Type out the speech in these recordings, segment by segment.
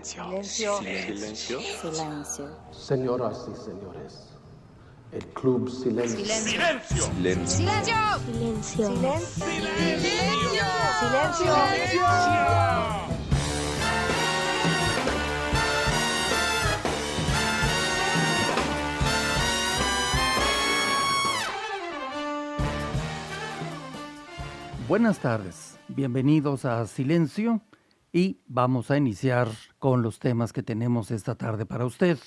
Silencio. Silencio. Silencio. Señoras y señores, el Club Silencio. Silencio. Silencio. Silencio. Silencio. Buenas tardes, bienvenidos a Silencio y vamos a iniciar con los temas que tenemos esta tarde para usted.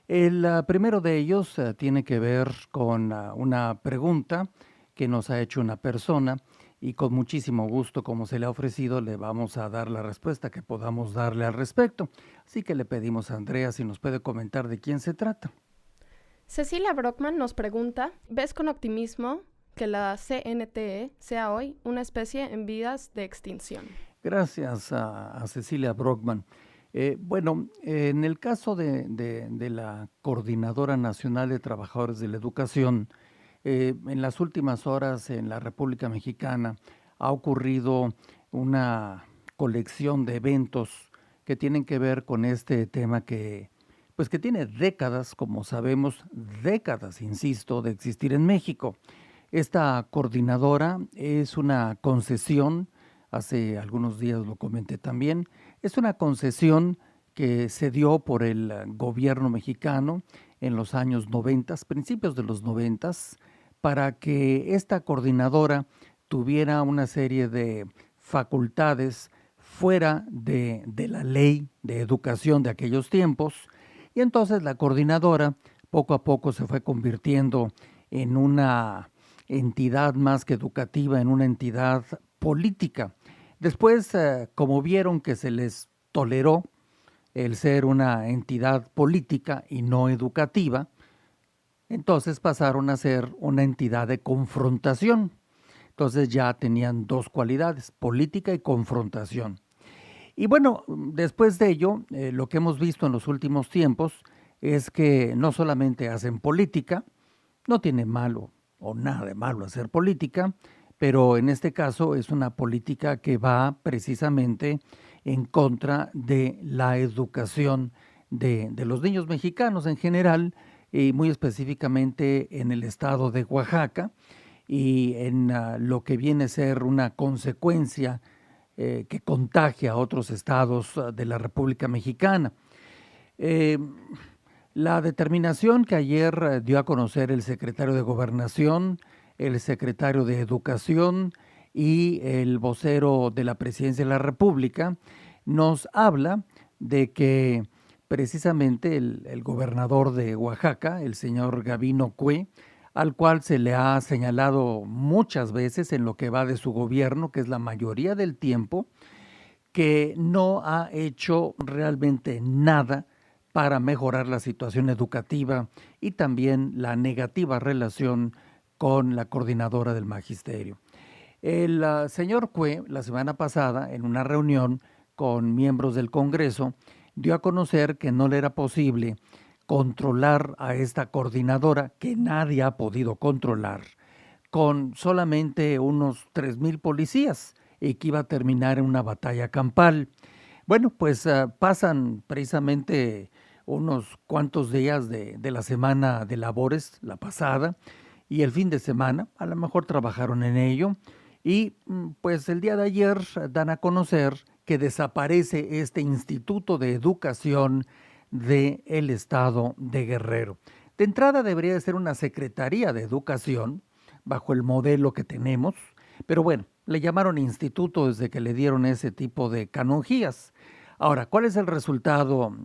El primero de ellos tiene que ver con una pregunta que nos ha hecho una persona y con muchísimo gusto, como se le ha ofrecido, le vamos a dar la respuesta que podamos darle al respecto. Así que le pedimos a Andrea si nos puede comentar de quién se trata. Cecilia Brockman nos pregunta, ¿ves con optimismo que la CNTE sea hoy una especie en vías de extinción? Gracias a Cecilia Brockman. En el caso de la Coordinadora Nacional de Trabajadores de la Educación, en las últimas horas en la República Mexicana ha ocurrido una colección de eventos que tienen que ver con este tema que tiene décadas, como sabemos, décadas, insisto, de existir en México. Esta coordinadora es una concesión, hace algunos días lo comenté también, es una concesión que se dio por el gobierno mexicano en los años 90, principios de los 90, para que esta coordinadora tuviera una serie de facultades fuera de la ley de educación de aquellos tiempos, y entonces la coordinadora poco a poco se fue convirtiendo en una entidad más que educativa, en una entidad política. Después, como vieron que se les toleró el ser una entidad política y no educativa, entonces pasaron a ser una entidad de confrontación. Entonces ya tenían dos cualidades, política y confrontación. Y bueno, después de ello, lo que hemos visto en los últimos tiempos es que no solamente hacen política, no tiene malo o nada de malo hacer política, pero en este caso es una política que va precisamente en contra de la educación de los niños mexicanos en general, y muy específicamente en el estado de Oaxaca, y en lo que viene a ser una consecuencia que contagia a otros estados de la República Mexicana. La determinación que ayer dio a conocer el secretario de Gobernación, el secretario de Educación y el vocero de la Presidencia de la República nos habla de que precisamente el gobernador de Oaxaca, el señor Gabino Cue, al cual se le ha señalado muchas veces en lo que va de su gobierno, que es la mayoría del tiempo, que no ha hecho realmente nada para mejorar la situación educativa y también la negativa relación con la coordinadora del magisterio. El señor Cue, la semana pasada, en una reunión con miembros del Congreso, dio a conocer que no le era posible controlar a esta coordinadora, que nadie ha podido controlar, con solamente unos 3,000 policías, y que iba a terminar en una batalla campal. Bueno, pues pasan precisamente unos cuantos días de la semana de labores, la pasada, y el fin de semana, a lo mejor trabajaron en ello, y pues el día de ayer dan a conocer que desaparece este Instituto de Educación del Estado de Guerrero. De entrada debería de ser una Secretaría de Educación, bajo el modelo que tenemos, pero bueno, le llamaron instituto desde que le dieron ese tipo de canonjías. Ahora, ¿cuál es el resultado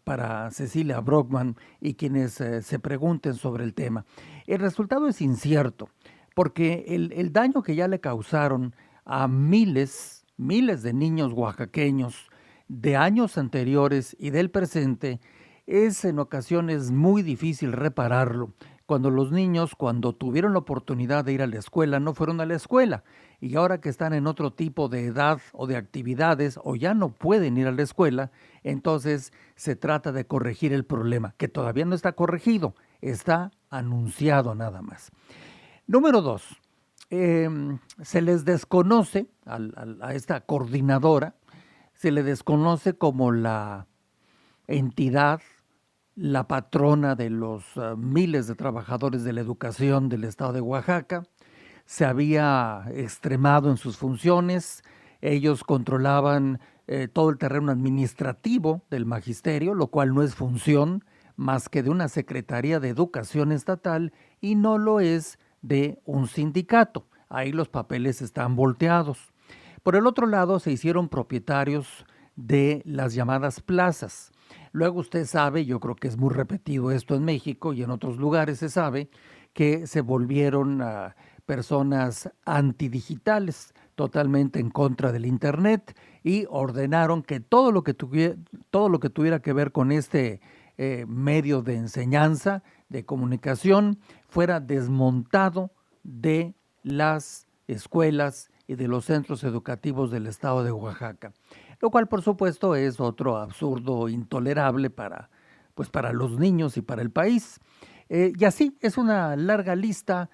para Cecilia Brockman y quienes se pregunten sobre el tema? El resultado es incierto, porque el daño que ya le causaron a miles de niños oaxaqueños de años anteriores y del presente es en ocasiones muy difícil repararlo. Cuando los niños, cuando tuvieron la oportunidad de ir a la escuela, no fueron a la escuela, y ahora que están en otro tipo de edad o de actividades o ya no pueden ir a la escuela, entonces se trata de corregir el problema, que todavía no está corregido, está anunciado nada más. Número 2, se les desconoce a esta coordinadora, se le desconoce como la entidad, la patrona de los miles de trabajadores de la educación del estado de Oaxaca. Se había extremado en sus funciones, ellos controlaban todo el terreno administrativo del magisterio, lo cual no es función más que de una Secretaría de Educación Estatal y no lo es de un sindicato. Ahí los papeles están volteados. Por el otro lado, se hicieron propietarios de las llamadas plazas. Luego usted sabe, yo creo que es muy repetido esto en México y en otros lugares se sabe, que se volvieron personas antidigitales, totalmente en contra del Internet y ordenaron que todo lo que tuviera que ver con este medio de enseñanza, de comunicación, fuera desmontado de las escuelas y de los centros educativos del estado de Oaxaca, lo cual por supuesto es otro absurdo intolerable para los niños y para el país. Y así es una larga lista.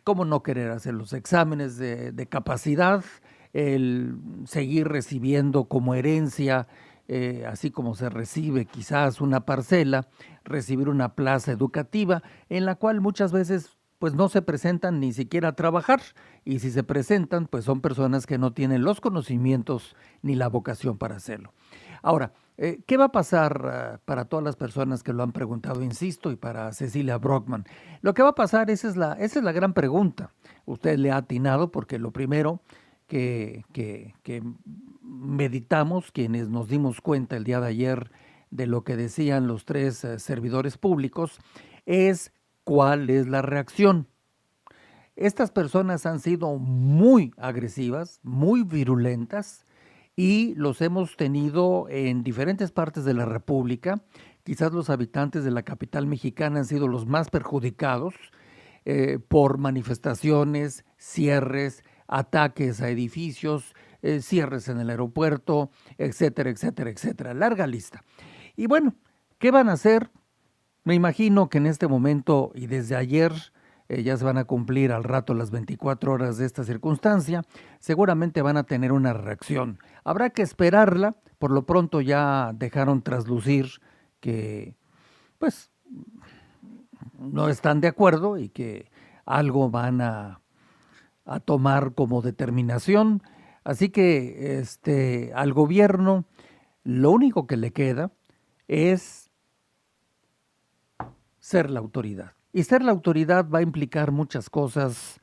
¿Cómo no querer hacer los exámenes de capacidad, el seguir recibiendo como herencia, así como se recibe quizás una parcela, recibir una plaza educativa en la cual muchas veces pues no se presentan ni siquiera a trabajar, y si se presentan pues son personas que no tienen los conocimientos ni la vocación para hacerlo. Ahora, ¿qué va a pasar para todas las personas que lo han preguntado, insisto, y para Cecilia Brockman? Lo que va a pasar, esa es la gran pregunta. Usted le ha atinado porque lo primero que meditamos, quienes nos dimos cuenta el día de ayer de lo que decían los tres servidores públicos, es cuál es la reacción. Estas personas han sido muy agresivas, muy virulentas, y los hemos tenido en diferentes partes de la República. Quizás los habitantes de la capital mexicana han sido los más perjudicados por manifestaciones, cierres, ataques a edificios, cierres en el aeropuerto, etcétera, etcétera, etcétera. Larga lista. Y bueno, ¿qué van a hacer? Me imagino que en este momento y desde ayer ya se van a cumplir al rato las 24 horas de esta circunstancia, seguramente van a tener una reacción. Habrá que esperarla, por lo pronto ya dejaron traslucir que pues no están de acuerdo y que algo van a tomar como determinación. Así que al gobierno lo único que le queda es ser la autoridad. Y ser la autoridad va a implicar muchas cosas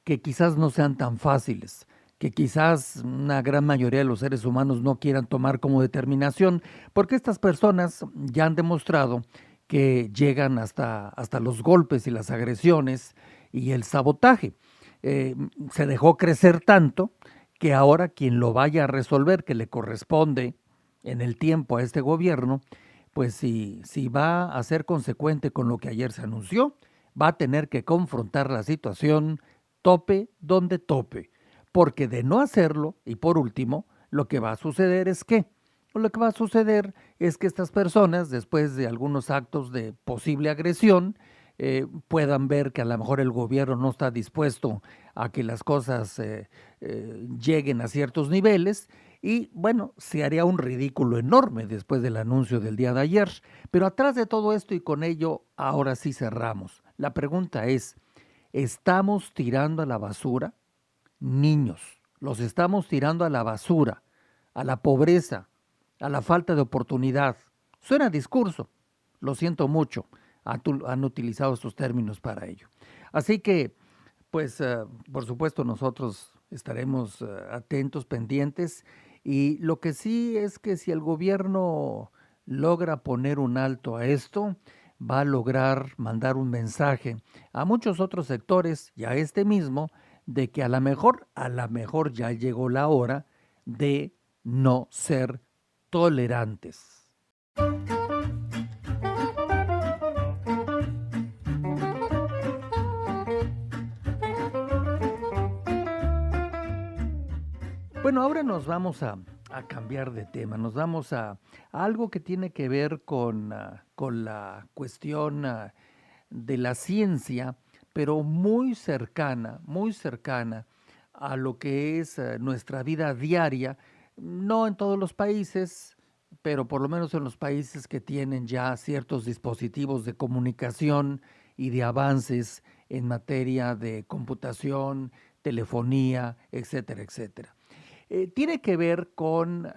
que quizás no sean tan fáciles, que quizás una gran mayoría de los seres humanos no quieran tomar como determinación, porque estas personas ya han demostrado que llegan hasta los golpes y las agresiones y el sabotaje. Se dejó crecer tanto que ahora quien lo vaya a resolver, que le corresponde en el tiempo a este gobierno, pues si va a ser consecuente con lo que ayer se anunció, va a tener que confrontar la situación tope donde tope, porque de no hacerlo, y por último, lo que va a suceder es que estas personas, después de algunos actos de posible agresión, puedan ver que a lo mejor el gobierno no está dispuesto a que las cosas lleguen a ciertos niveles. Y bueno, se haría un ridículo enorme después del anuncio del día de ayer. Pero atrás de todo esto, y con ello ahora sí cerramos, la pregunta es, ¿estamos tirando a la basura niños? ¿Los estamos tirando a la basura, a la pobreza, a la falta de oportunidad? Suena discurso, lo siento mucho, han utilizado estos términos para ello. Así que, pues, por supuesto, nosotros estaremos atentos, pendientes. Y lo que sí es que si el gobierno logra poner un alto a esto, va a lograr mandar un mensaje a muchos otros sectores y a este mismo de que a lo mejor ya llegó la hora de no ser tolerantes. Bueno, ahora nos vamos a cambiar de tema, nos vamos a algo que tiene que ver con la cuestión de la ciencia, pero muy cercana a lo que es nuestra vida diaria, No en todos los países, pero por lo menos en los países que tienen ya ciertos dispositivos de comunicación y de avances en materia de computación, telefonía, etcétera, etcétera. Tiene que ver con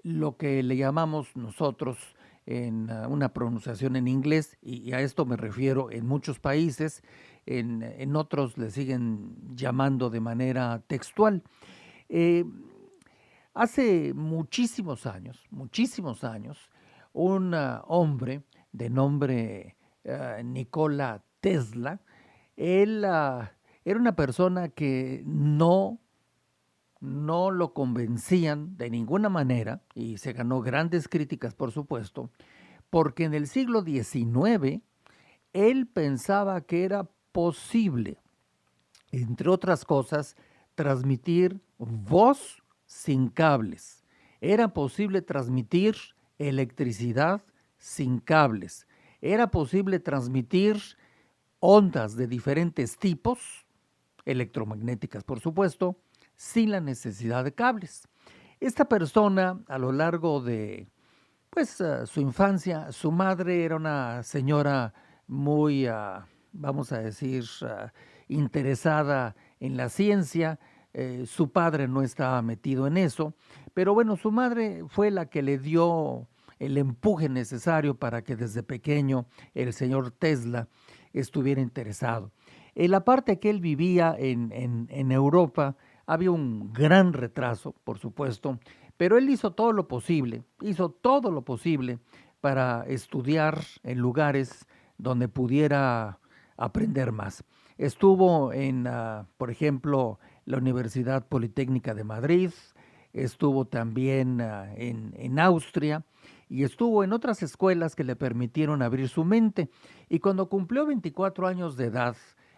lo que le llamamos nosotros en una pronunciación en inglés, y a esto me refiero en muchos países, en otros le siguen llamando de manera textual. Eh, Hace muchísimos años, un hombre de nombre Nikola Tesla, él era una persona que no lo convencían de ninguna manera y se ganó grandes críticas, por supuesto, porque en el siglo XIX él pensaba que era posible, entre otras cosas, transmitir voz sin cables. Era posible transmitir electricidad sin cables. Era posible transmitir ondas de diferentes tipos, electromagnéticas por supuesto, sin la necesidad de cables. Esta persona, a lo largo de su infancia, su madre era una señora muy, vamos a decir, interesada en la ciencia. Su padre no estaba metido en eso, pero bueno, su madre fue la que le dio el empuje necesario para que desde pequeño el señor Tesla estuviera interesado. En la parte que él vivía en Europa había un gran retraso, por supuesto, pero él hizo todo lo posible para estudiar en lugares donde pudiera aprender más. Estuvo en, por ejemplo, la Universidad Politécnica de Madrid, estuvo también en Austria y estuvo en otras escuelas que le permitieron abrir su mente. Y cuando cumplió 24 años de edad,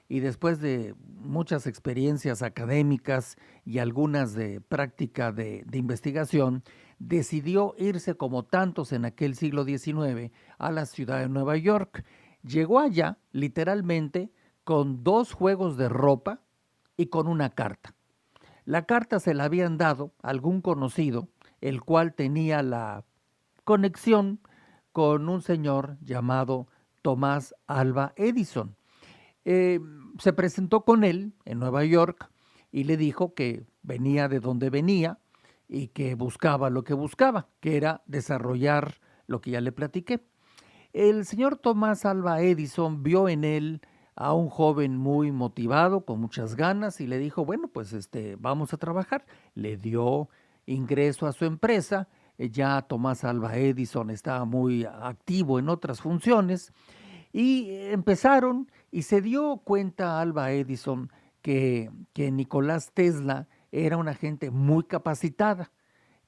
y después de muchas experiencias académicas y algunas de práctica de investigación, decidió irse como tantos en aquel siglo XIX a la ciudad de Nueva York. Llegó allá literalmente con 2 juegos de ropa y con una carta. La carta se la habían dado a algún conocido, el cual tenía la conexión con un señor llamado Tomás Alva Edison. Se presentó con él en Nueva York y le dijo que venía de donde venía y que buscaba lo que buscaba, que era desarrollar lo que ya le platiqué. El señor Tomás Alva Edison vio en él a un joven muy motivado, con muchas ganas, y le dijo, bueno, pues vamos a trabajar. Le dio ingreso a su empresa. Ya Tomás Alva Edison estaba muy activo en otras funciones y empezaron, y se dio cuenta Alva Edison que Nicolás Tesla era una gente muy capacitada,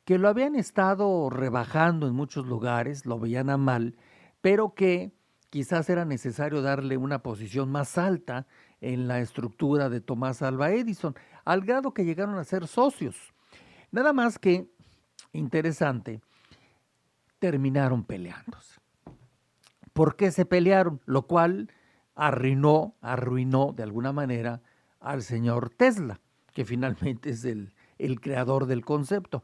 que lo habían estado rebajando en muchos lugares, lo veían a mal, pero que quizás era necesario darle una posición más alta en la estructura de Tomás Alva Edison, al grado que llegaron a ser socios. Nada más que, interesante, terminaron peleándose. ¿Por qué se pelearon? Lo cual arruinó de alguna manera al señor Tesla, que finalmente es el creador del concepto.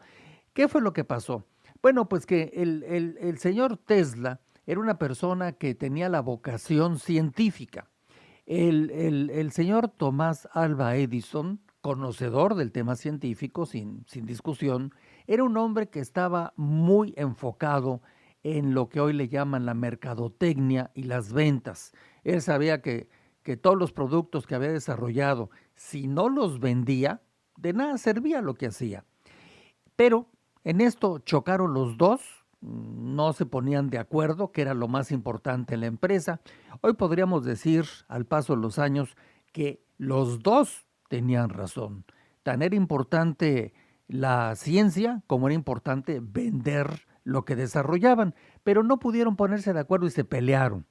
¿Qué fue lo que pasó? Bueno, pues que el señor Tesla era una persona que tenía la vocación científica. El señor Tomás Alva Edison, conocedor del tema científico, sin discusión, era un hombre que estaba muy enfocado en lo que hoy le llaman la mercadotecnia y las ventas. Él sabía que todos los productos que había desarrollado, si no los vendía, de nada servía lo que hacía. Pero en esto chocaron los dos, no se ponían de acuerdo, que era lo más importante en la empresa. Hoy podríamos decir, al paso de los años, que los dos tenían razón. Tan era importante la ciencia como era importante vender lo que desarrollaban, pero no pudieron ponerse de acuerdo y se pelearon.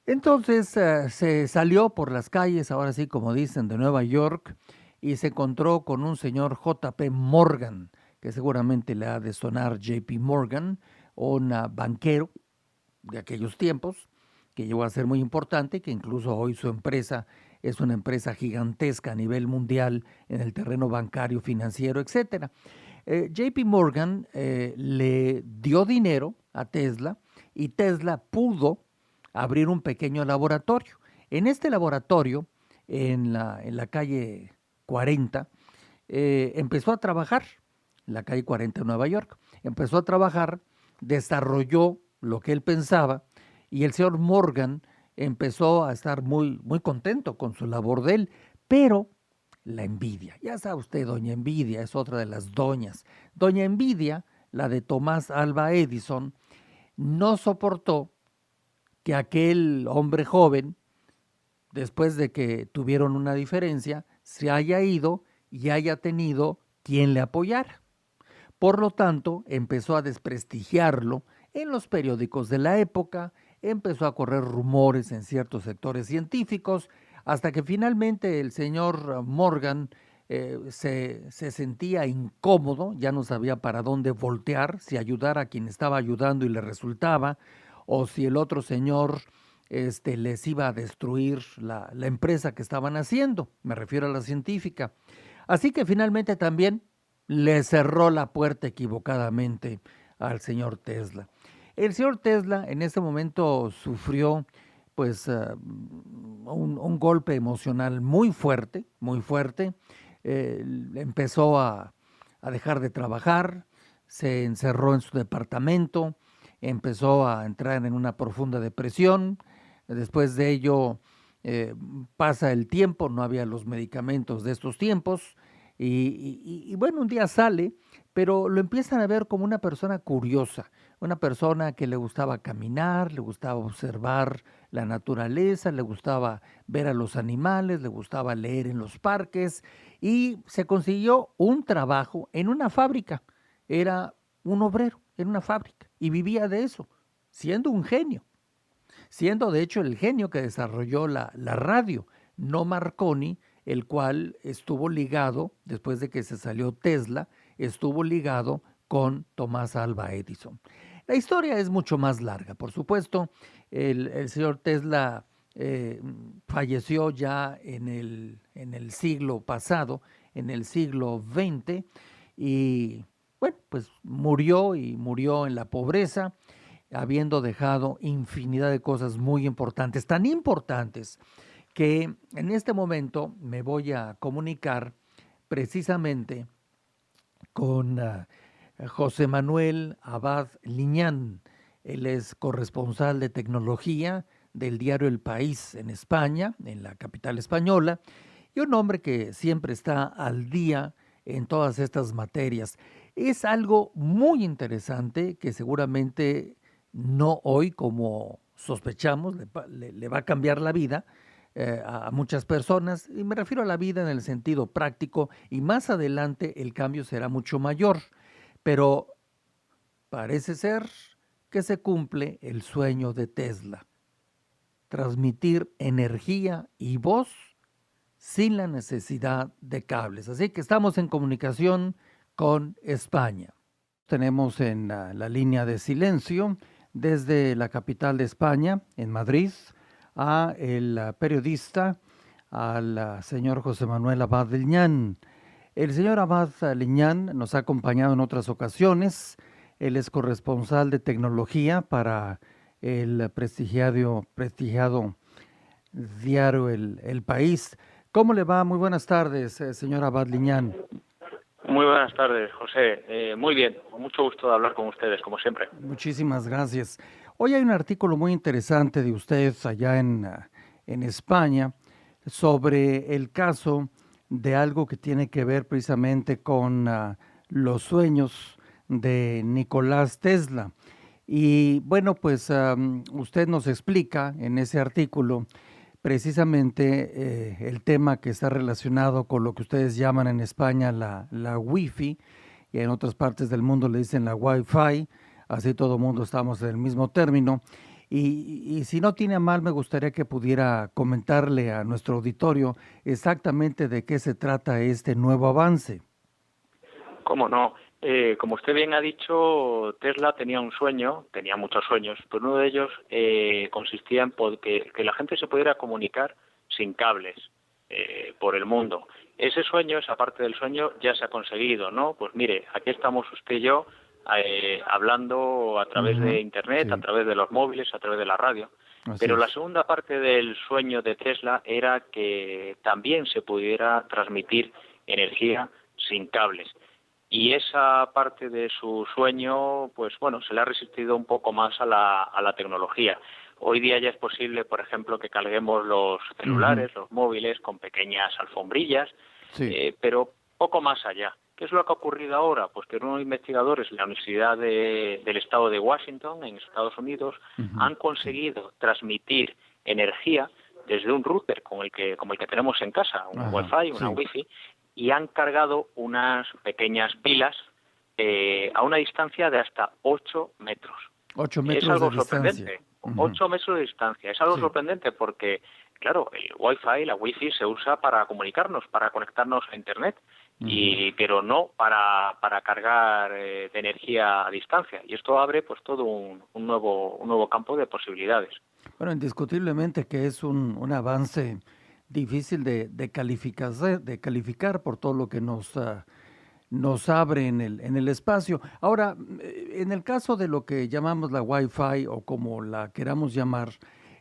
Entonces se salió por las calles, ahora sí como dicen, de Nueva York, y se encontró con un señor J.P. Morgan, que seguramente le ha de sonar J.P. Morgan, un banquero de aquellos tiempos, que llegó a ser muy importante, que incluso hoy su empresa es una empresa gigantesca a nivel mundial en el terreno bancario, financiero, etcétera. JP Morgan le dio dinero a Tesla y Tesla pudo abrir un pequeño laboratorio. En este laboratorio, en la calle 40, empezó a trabajar, la calle 40 de Nueva York, empezó a trabajar, desarrolló lo que él pensaba y el señor Morgan empezó a estar muy, muy contento con su labor de él, pero la envidia, ya sabe usted, doña Envidia es otra de las doñas. Doña Envidia, la de Tomás Alva Edison, no soportó que aquel hombre joven, después de que tuvieron una diferencia, se haya ido y haya tenido quien le apoyara. Por lo tanto, empezó a desprestigiarlo en los periódicos de la época, empezó a correr rumores en ciertos sectores científicos, hasta que finalmente el señor Morgan se sentía incómodo, ya no sabía para dónde voltear, si ayudar a quien estaba ayudando y le resultaba, o si el otro señor les iba a destruir la empresa que estaban haciendo, me refiero a la científica. Así que finalmente también le cerró la puerta equivocadamente al señor Tesla. El señor Tesla en ese momento sufrió pues un golpe emocional muy fuerte, muy fuerte. Empezó a dejar de trabajar, se encerró en su departamento, empezó a entrar en una profunda depresión. Después de ello pasa el tiempo, no había los medicamentos de estos tiempos y bueno, un día sale, pero lo empiezan a ver como una persona curiosa, una persona que le gustaba caminar, le gustaba observar la naturaleza, le gustaba ver a los animales, le gustaba leer en los parques y se consiguió un trabajo en una fábrica. Era un obrero en una fábrica y vivía de eso, siendo un genio, siendo de hecho el genio que desarrolló la radio, no Marconi, el cual estuvo ligado, después de que se salió Tesla, estuvo ligado con Tomás Alva Edison. La historia es mucho más larga, por supuesto. El señor Tesla falleció ya en el siglo pasado, en el siglo XX, y bueno, pues murió en la pobreza, habiendo dejado infinidad de cosas muy importantes, tan importantes que en este momento me voy a comunicar precisamente con José Manuel Abad Liñán. Él es corresponsal de tecnología del diario El País en España, en la capital española, y un hombre que siempre está al día en todas estas materias. Es algo muy interesante que seguramente no hoy, como sospechamos, le va a cambiar la vida a muchas personas, y me refiero a la vida en el sentido práctico, y más adelante el cambio será mucho mayor, pero parece ser que se cumple el sueño de Tesla, transmitir energía y voz sin la necesidad de cables. Así que estamos en comunicación con España. Tenemos en la línea de silencio desde la capital de España, en Madrid, a el periodista, al señor José Manuel Abad Liñán. El señor Abad Liñán nos ha acompañado en otras ocasiones. Él es corresponsal de tecnología para el prestigiado diario El País. ¿Cómo le va? Muy buenas tardes, señor Abad Liñán. Muy buenas tardes, José. Muy bien, con mucho gusto de hablar con ustedes, como siempre. Muchísimas gracias. Hoy hay un artículo muy interesante de usted allá en España sobre el caso de algo que tiene que ver precisamente con los sueños de Nicolás Tesla. Y bueno, pues usted nos explica en ese artículo precisamente el tema que está relacionado con lo que ustedes llaman en España la Wi-Fi, y en otras partes del mundo le dicen la Wi-Fi, así todo el mundo estamos en el mismo término. Y si no tiene a mal, me gustaría que pudiera comentarle a nuestro auditorio exactamente de qué se trata este nuevo avance. ¿Cómo no? Como usted bien ha dicho, Tesla tenía un sueño, tenía muchos sueños, pero uno de ellos consistía en que la gente se pudiera comunicar sin cables. por el mundo. Ese sueño, esa parte del sueño ya se ha conseguido, ¿no? Pues mire, aquí estamos usted y yo hablando a través de Internet, sí. a través de los móviles, a través de la radio. Así Pero la es. segunda parte del sueño de Tesla era que también se pudiera transmitir energía sin cables. Y esa parte de su sueño, pues bueno, se le ha resistido un poco más a la tecnología. Hoy día ya es posible, por ejemplo, que carguemos los celulares, los móviles, con pequeñas alfombrillas, Sí. pero poco más allá. ¿Qué es lo que ha ocurrido ahora? Pues que unos investigadores de la Universidad del Estado de Washington, en Estados Unidos, han conseguido transmitir energía desde un router como el que tenemos en casa, un Ajá, Wi-Fi, una sí. Wi-Fi, y han cargado unas pequeñas pilas a una distancia de hasta 8 metros. 8 Es metros algo de distancia. sorprendente. 8 metros de distancia. Es algo Sí. sorprendente porque, claro, el Wi-Fi, la Wi-Fi se usa para comunicarnos, para conectarnos a Internet, pero no para cargar de energía a distancia. Y esto abre pues todo un nuevo campo de posibilidades. Bueno, indiscutiblemente que es un avance difícil de calificar por todo lo que nos abre en el espacio. Ahora, en el caso de lo que llamamos la Wi-Fi o como la queramos llamar,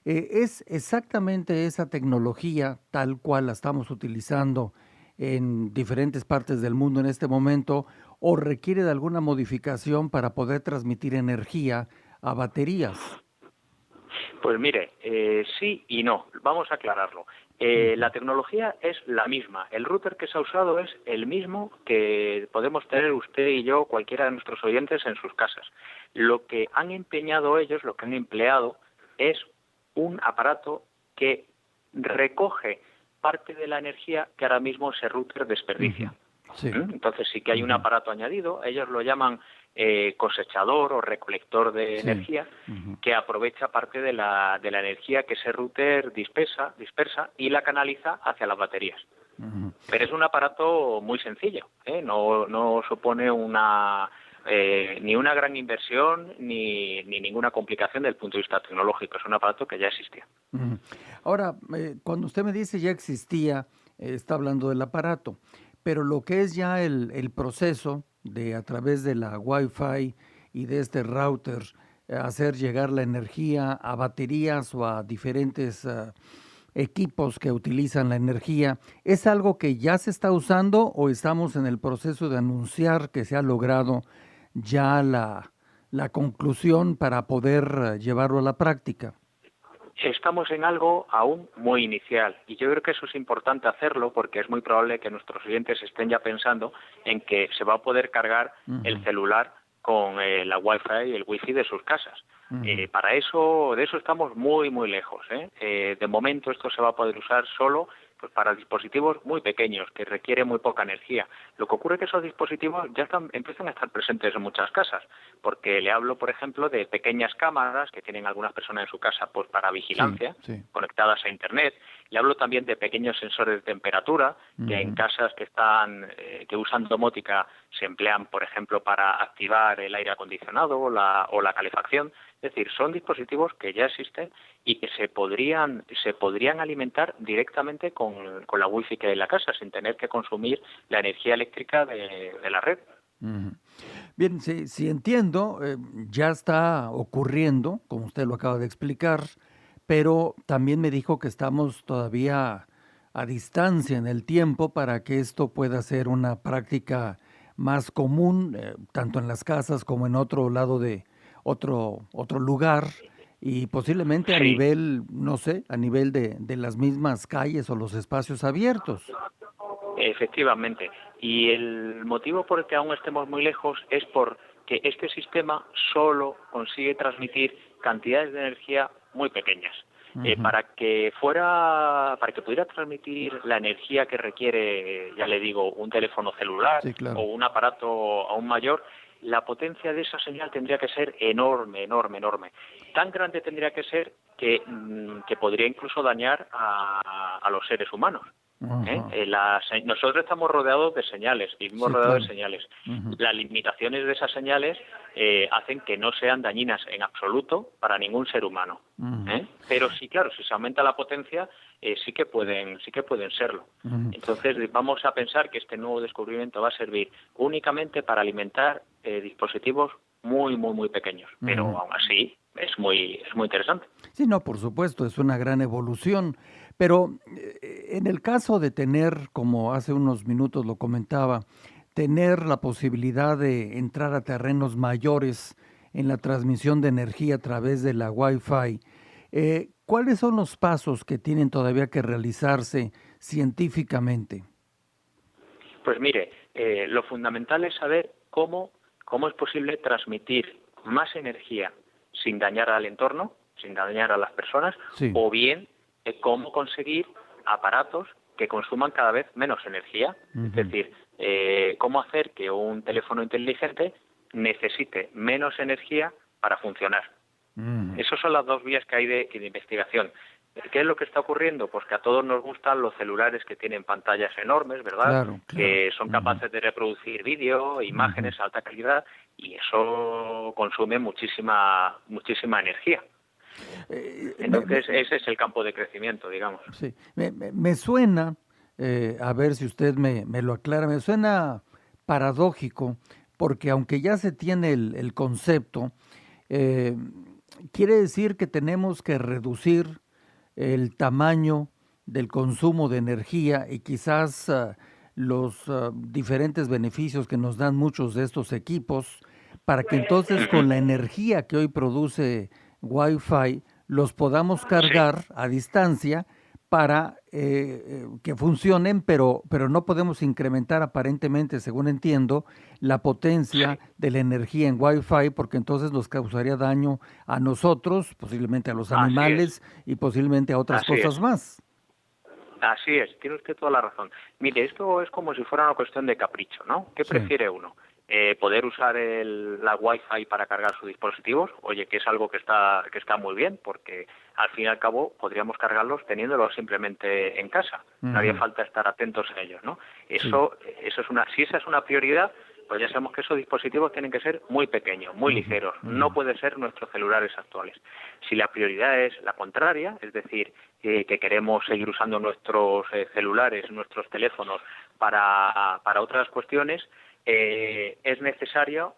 ¿es exactamente esa tecnología tal cual la estamos utilizando en diferentes partes del mundo en este momento o requiere de alguna modificación para poder transmitir energía a baterías? Pues mire, sí y no. Vamos a aclararlo. La tecnología es la misma. El router que se ha usado es el mismo que podemos tener usted y yo, cualquiera de nuestros oyentes, en sus casas. Lo que han empeñado ellos, lo que han empleado, es un aparato que recoge parte de la energía que ahora mismo ese router desperdicia. Sí. Entonces sí que hay un aparato añadido, ellos lo llaman cosechador o recolector de energía, que aprovecha parte de la energía que ese router dispersa y la canaliza hacia las baterías. Pero es un aparato muy sencillo, no supone ni una gran inversión ni ninguna complicación desde el punto de vista tecnológico. Es un aparato que ya existía. Ahora, cuando usted me dice ya existía, está hablando del aparato, pero lo que es ya el proceso de a través de la Wi-Fi y de este router hacer llegar la energía a baterías o a diferentes equipos que utilizan la energía, ¿es algo que ya se está usando o estamos en el proceso de anunciar que se ha logrado ya la conclusión para poder llevarlo a la práctica? Estamos en algo aún muy inicial y yo creo que eso es importante hacerlo porque es muy probable que nuestros oyentes estén ya pensando en que se va a poder cargar el celular con la Wi-Fi y el Wi-Fi de sus casas. De eso estamos muy, muy lejos. De momento esto se va a poder usar solo pues para dispositivos muy pequeños que requieren muy poca energía. Lo que ocurre es que esos dispositivos ya empiezan a estar presentes en muchas casas, porque le hablo, por ejemplo, de pequeñas cámaras que tienen algunas personas en su casa pues para vigilancia, conectadas a Internet. Le hablo también de pequeños sensores de temperatura que en casas que usan domótica se emplean, por ejemplo, para activar el aire acondicionado o la calefacción. Es decir, son dispositivos que ya existen y que se podrían alimentar directamente con la Wi-Fi que hay en la casa, sin tener que consumir la energía eléctrica de la red. Bien, si entiendo, ya está ocurriendo, como usted lo acaba de explicar, pero también me dijo que estamos todavía a distancia en el tiempo para que esto pueda ser una práctica más común, tanto en las casas como en otro lado de otro lugar y posiblemente a nivel, no sé, a nivel de las mismas calles o los espacios abiertos. Efectivamente. Y el motivo por el que aún estemos muy lejos es porque este sistema solo consigue transmitir cantidades de energía muy pequeñas. Para que pudiera transmitir la energía que requiere, ya le digo, un teléfono celular o un aparato aún mayor, la potencia de esa señal tendría que ser enorme, enorme, enorme. Tan grande tendría que ser que podría incluso dañar a los seres humanos. Nosotros estamos rodeados de señales, vivimos Sí, rodeados claro. de señales. Las limitaciones de esas señales hacen que no sean dañinas en absoluto para ningún ser humano. Pero sí, claro, si se aumenta la potencia, sí que pueden serlo. Entonces vamos a pensar que este nuevo descubrimiento va a servir únicamente para alimentar dispositivos muy, muy, muy pequeños, pero aún así es muy interesante. Sí, no, por supuesto, es una gran evolución, pero en el caso de tener, como hace unos minutos lo comentaba, tener la posibilidad de entrar a terrenos mayores en la transmisión de energía a través de la Wi-Fi, ¿cuáles son los pasos que tienen todavía que realizarse científicamente? Pues mire, lo fundamental es saber cómo es posible transmitir más energía sin dañar al entorno, sin dañar a las personas, Sí. o bien cómo conseguir aparatos que consuman cada vez menos energía. Es decir, cómo hacer que un teléfono inteligente necesite menos energía para funcionar. Esas son las dos vías que hay de investigación. ¿Qué es lo que está ocurriendo? Pues que a todos nos gustan los celulares que tienen pantallas enormes, ¿verdad? Claro, claro. Que son capaces de reproducir vídeo, imágenes a alta calidad, y eso consume muchísima energía. Entonces, ese es el campo de crecimiento, digamos. Sí, me suena, a ver si usted me lo aclara, me suena paradójico, porque aunque ya se tiene el concepto, eh, quiere decir que tenemos que reducir el tamaño del consumo de energía y quizás los diferentes beneficios que nos dan muchos de estos equipos, para que entonces con la energía que hoy produce Wi-Fi los podamos cargar a distancia para que funcionen, pero no podemos incrementar aparentemente, según entiendo, la potencia de la energía en Wi-Fi, porque entonces nos causaría daño a nosotros, posiblemente a los animales y posiblemente a otras cosas más. Así es, tiene usted toda la razón. Mire, esto es como si fuera una cuestión de capricho, ¿no? ¿Qué prefiere uno? Poder usar la Wi-Fi para cargar sus dispositivos, oye, que es algo que está muy bien, porque al fin y al cabo podríamos cargarlos teniéndolos simplemente en casa. No haría falta estar atentos a ellos, ¿no? Eso es si esa es una prioridad, pues ya sabemos que esos dispositivos tienen que ser muy pequeños, muy ligeros. No pueden ser nuestros celulares actuales. Si la prioridad es la contraria, es decir, que queremos seguir usando nuestros celulares, nuestros teléfonos para otras cuestiones, es necesario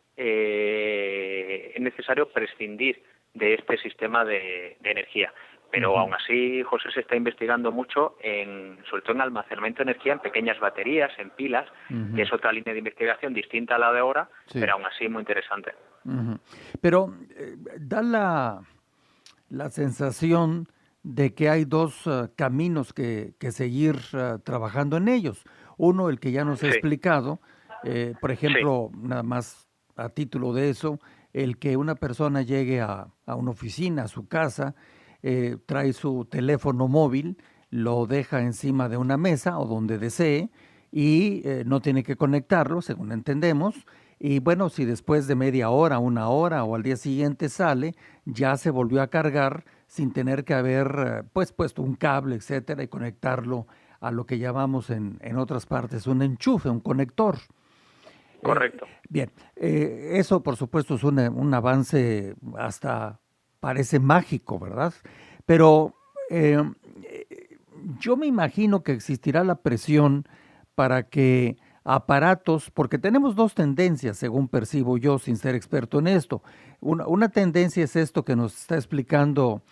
prescindir de este sistema de energía. Pero aún así, José, se está investigando mucho sobre todo en almacenamiento de energía en pequeñas baterías, en pilas, que es otra línea de investigación distinta a la de ahora, pero aún así muy interesante. Pero da la sensación de que hay dos caminos que seguir trabajando en ellos. Uno, el que ya nos he explicado, por ejemplo, nada más a título de eso, el que una persona llegue a una oficina, a su casa, trae su teléfono móvil, lo deja encima de una mesa o donde desee y no tiene que conectarlo, según entendemos. Y bueno, si después de media hora, una hora o al día siguiente sale, ya se volvió a cargar sin tener que haber pues puesto un cable, etcétera, y conectarlo a lo que llamamos en otras partes un enchufe, un conector. Correcto. Bien, eso por supuesto es un avance hasta parece mágico, ¿verdad? Pero yo me imagino que existirá la presión para que aparatos, porque tenemos dos tendencias, según percibo yo, sin ser experto en esto. Una tendencia es esto que nos está explicando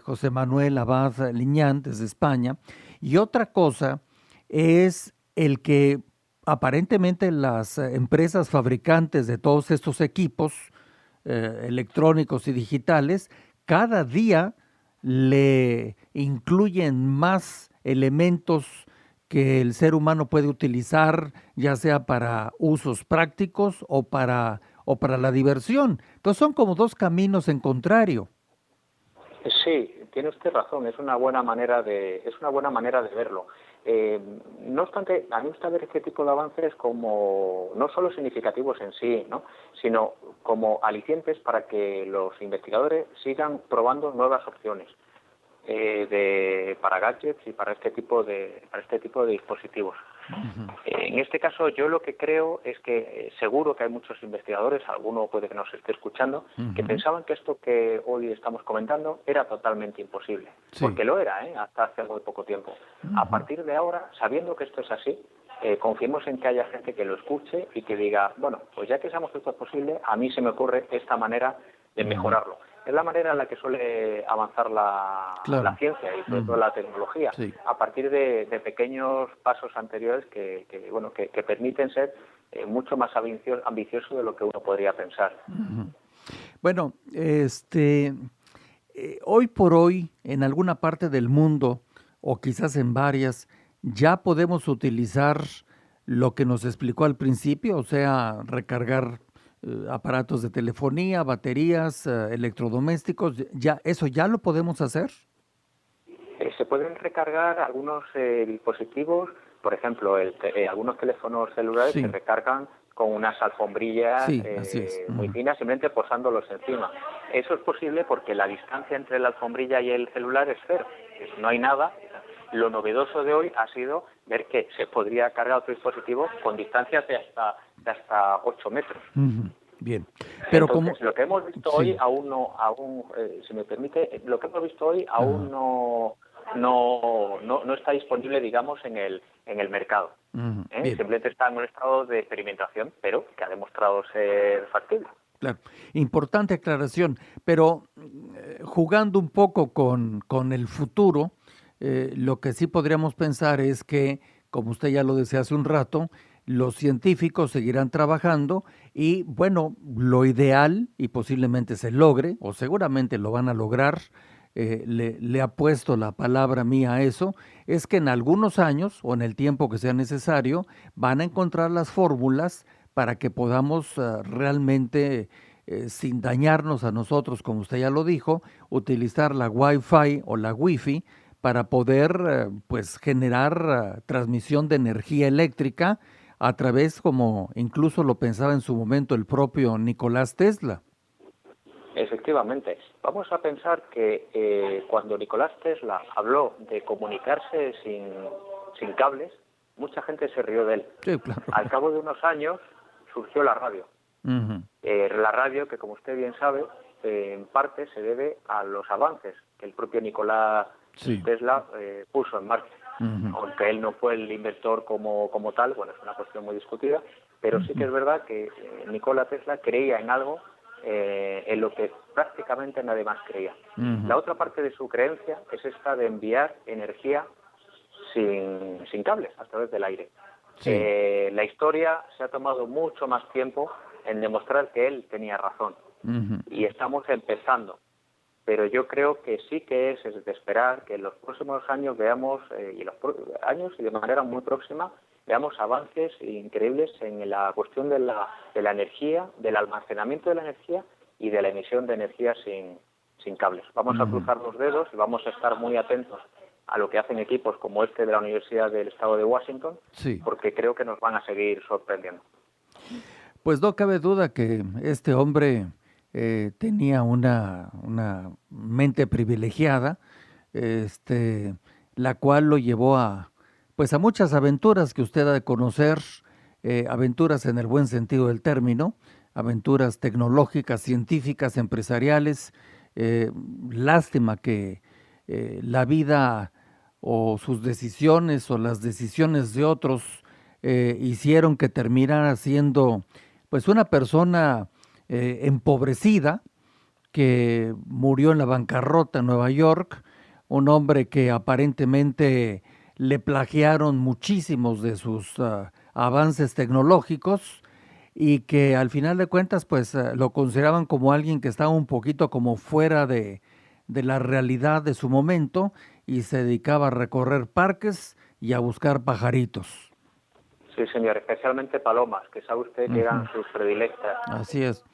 José Manuel Abad Liñán desde España, y otra cosa es el que aparentemente las empresas fabricantes de todos estos equipos electrónicos y digitales cada día le incluyen más elementos que el ser humano puede utilizar, ya sea para usos prácticos o para la diversión. Entonces son como dos caminos en contrario. Sí, tiene usted razón, es una buena manera de verlo. No obstante, a mí me gusta ver este tipo de avances como no solo significativos en sí, ¿no?, sino como alicientes para que los investigadores sigan probando nuevas opciones. para gadgets y para este tipo de dispositivos. En este caso, yo lo que creo es que seguro que hay muchos investigadores, alguno puede que nos esté escuchando, que pensaban que esto que hoy estamos comentando era totalmente imposible, porque lo era, hasta hace muy poco tiempo. A partir de ahora, sabiendo que esto es así, confiemos en que haya gente que lo escuche y que diga, bueno, pues ya que sabemos que esto es posible, a mí se me ocurre esta manera de mejorarlo. Es la manera en la que suele avanzar la ciencia y sobre todo la tecnología, a partir de pequeños pasos anteriores que permiten ser mucho más ambicioso de lo que uno podría pensar. Bueno, hoy por hoy, en alguna parte del mundo, o quizás en varias, ya podemos utilizar lo que nos explicó al principio, o sea, recargar aparatos de telefonía, baterías, electrodomésticos, ¿eso ya lo podemos hacer? Se pueden recargar algunos dispositivos, por ejemplo, algunos teléfonos celulares se recargan con unas alfombrillas muy finas, simplemente posándolos encima. Eso es posible porque la distancia entre la alfombrilla y el celular es cero, no hay nada. Lo novedoso de hoy ha sido ver que se podría cargar otro dispositivo con distancias de hasta 8 metros. Bien, pero entonces, lo que hemos visto hoy si me permite, lo que hemos visto hoy aún no está disponible, digamos, en el mercado. Simplemente está en un estado de experimentación, pero que ha demostrado ser factible. Claro, importante aclaración, pero jugando un poco con el futuro, lo que sí podríamos pensar es que, como usted ya lo decía hace un rato, los científicos seguirán trabajando y, bueno, lo ideal, y posiblemente se logre, o seguramente lo van a lograr, le ha puesto la palabra mía a eso, es que en algunos años, o en el tiempo que sea necesario, van a encontrar las fórmulas para que podamos realmente, sin dañarnos a nosotros, como usted ya lo dijo, utilizar la Wi-Fi o la Wi-Fi para poder generar transmisión de energía eléctrica a través, como incluso lo pensaba en su momento el propio Nicolás Tesla. Efectivamente. Vamos a pensar que cuando Nicolás Tesla habló de comunicarse sin cables, mucha gente se rió de él. Sí, claro. Al cabo de unos años surgió la radio. La radio, que como usted bien sabe, en parte se debe a los avances que el propio Nicolás Tesla puso en marcha. Aunque él no fue el inventor como tal, bueno, es una cuestión muy discutida, pero sí que es verdad que Nikola Tesla creía en algo en lo que prácticamente nadie más creía. La otra parte de su creencia es esta de enviar energía sin cables, a través del aire. La historia se ha tomado mucho más tiempo en demostrar que él tenía razón, y estamos empezando. Pero yo creo que sí que es de esperar que en los próximos años veamos, y de manera muy próxima, veamos avances increíbles en la cuestión de la energía, del almacenamiento de la energía y de la emisión de energía sin cables. Vamos a cruzar los dedos y vamos a estar muy atentos a lo que hacen equipos como este de la Universidad del Estado de Washington, porque creo que nos van a seguir sorprendiendo. Pues no cabe duda que este hombre tenía una mente privilegiada, la cual lo llevó a muchas aventuras que usted ha de conocer, aventuras en el buen sentido del término, aventuras tecnológicas, científicas, empresariales. Lástima que la vida o sus decisiones o las decisiones de otros hicieron que terminara siendo una persona empobrecida, que murió en la bancarrota en Nueva York, un hombre que aparentemente le plagiaron muchísimos de sus avances tecnológicos y que al final de cuentas lo consideraban como alguien que estaba un poquito como fuera de la realidad de su momento y se dedicaba a recorrer parques y a buscar pajaritos. Sí, señor, especialmente palomas, que sabe usted que eran sus predilectas. Así es.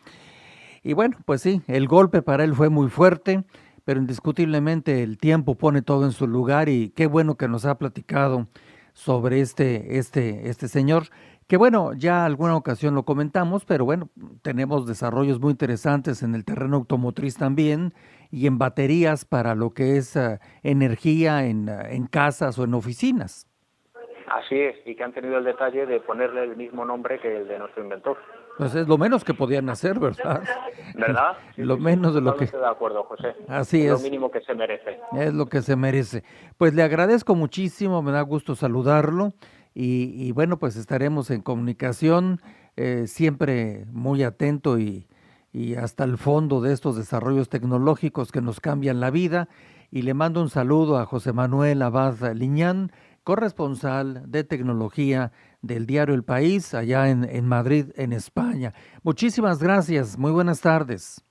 Y bueno, pues sí, el golpe para él fue muy fuerte, pero indiscutiblemente el tiempo pone todo en su lugar y qué bueno que nos ha platicado sobre este señor, Que bueno, ya alguna ocasión lo comentamos, pero bueno, tenemos desarrollos muy interesantes en el terreno automotriz también y en baterías para lo que es energía en casas o en oficinas. Así es, y que han tenido el detalle de ponerle el mismo nombre que el de nuestro inventor. Pues es lo menos que podían hacer, ¿verdad? ¿Verdad? Sí, Lo sí, menos de lo que... totalmente de acuerdo, José. Así Lo es, mínimo que se merece. es lo que se merece. Pues le agradezco muchísimo, me da gusto saludarlo y bueno, pues estaremos en comunicación, siempre muy atento y hasta el fondo de estos desarrollos tecnológicos que nos cambian la vida. Y le mando un saludo a José Manuel Abad Liñán, corresponsal de tecnología del diario El País, allá en Madrid, en España. Muchísimas gracias, muy buenas tardes.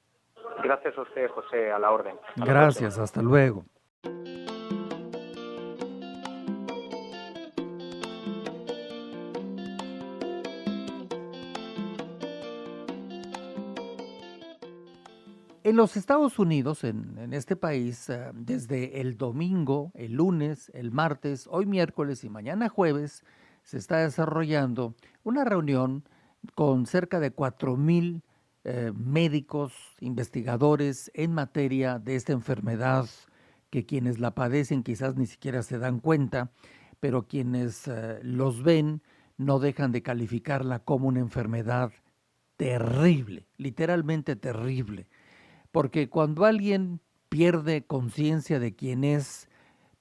Gracias a usted, José, a la orden. Hasta la Gracias, próxima. hasta luego. En los Estados Unidos, en este país, desde el domingo, el lunes, el martes, hoy miércoles y mañana jueves, se está desarrollando una reunión con cerca de 4,000 médicos, investigadores en materia de esta enfermedad, que quienes la padecen quizás ni siquiera se dan cuenta, pero quienes los ven no dejan de calificarla como una enfermedad terrible, literalmente terrible. Porque cuando alguien pierde conciencia de quién es,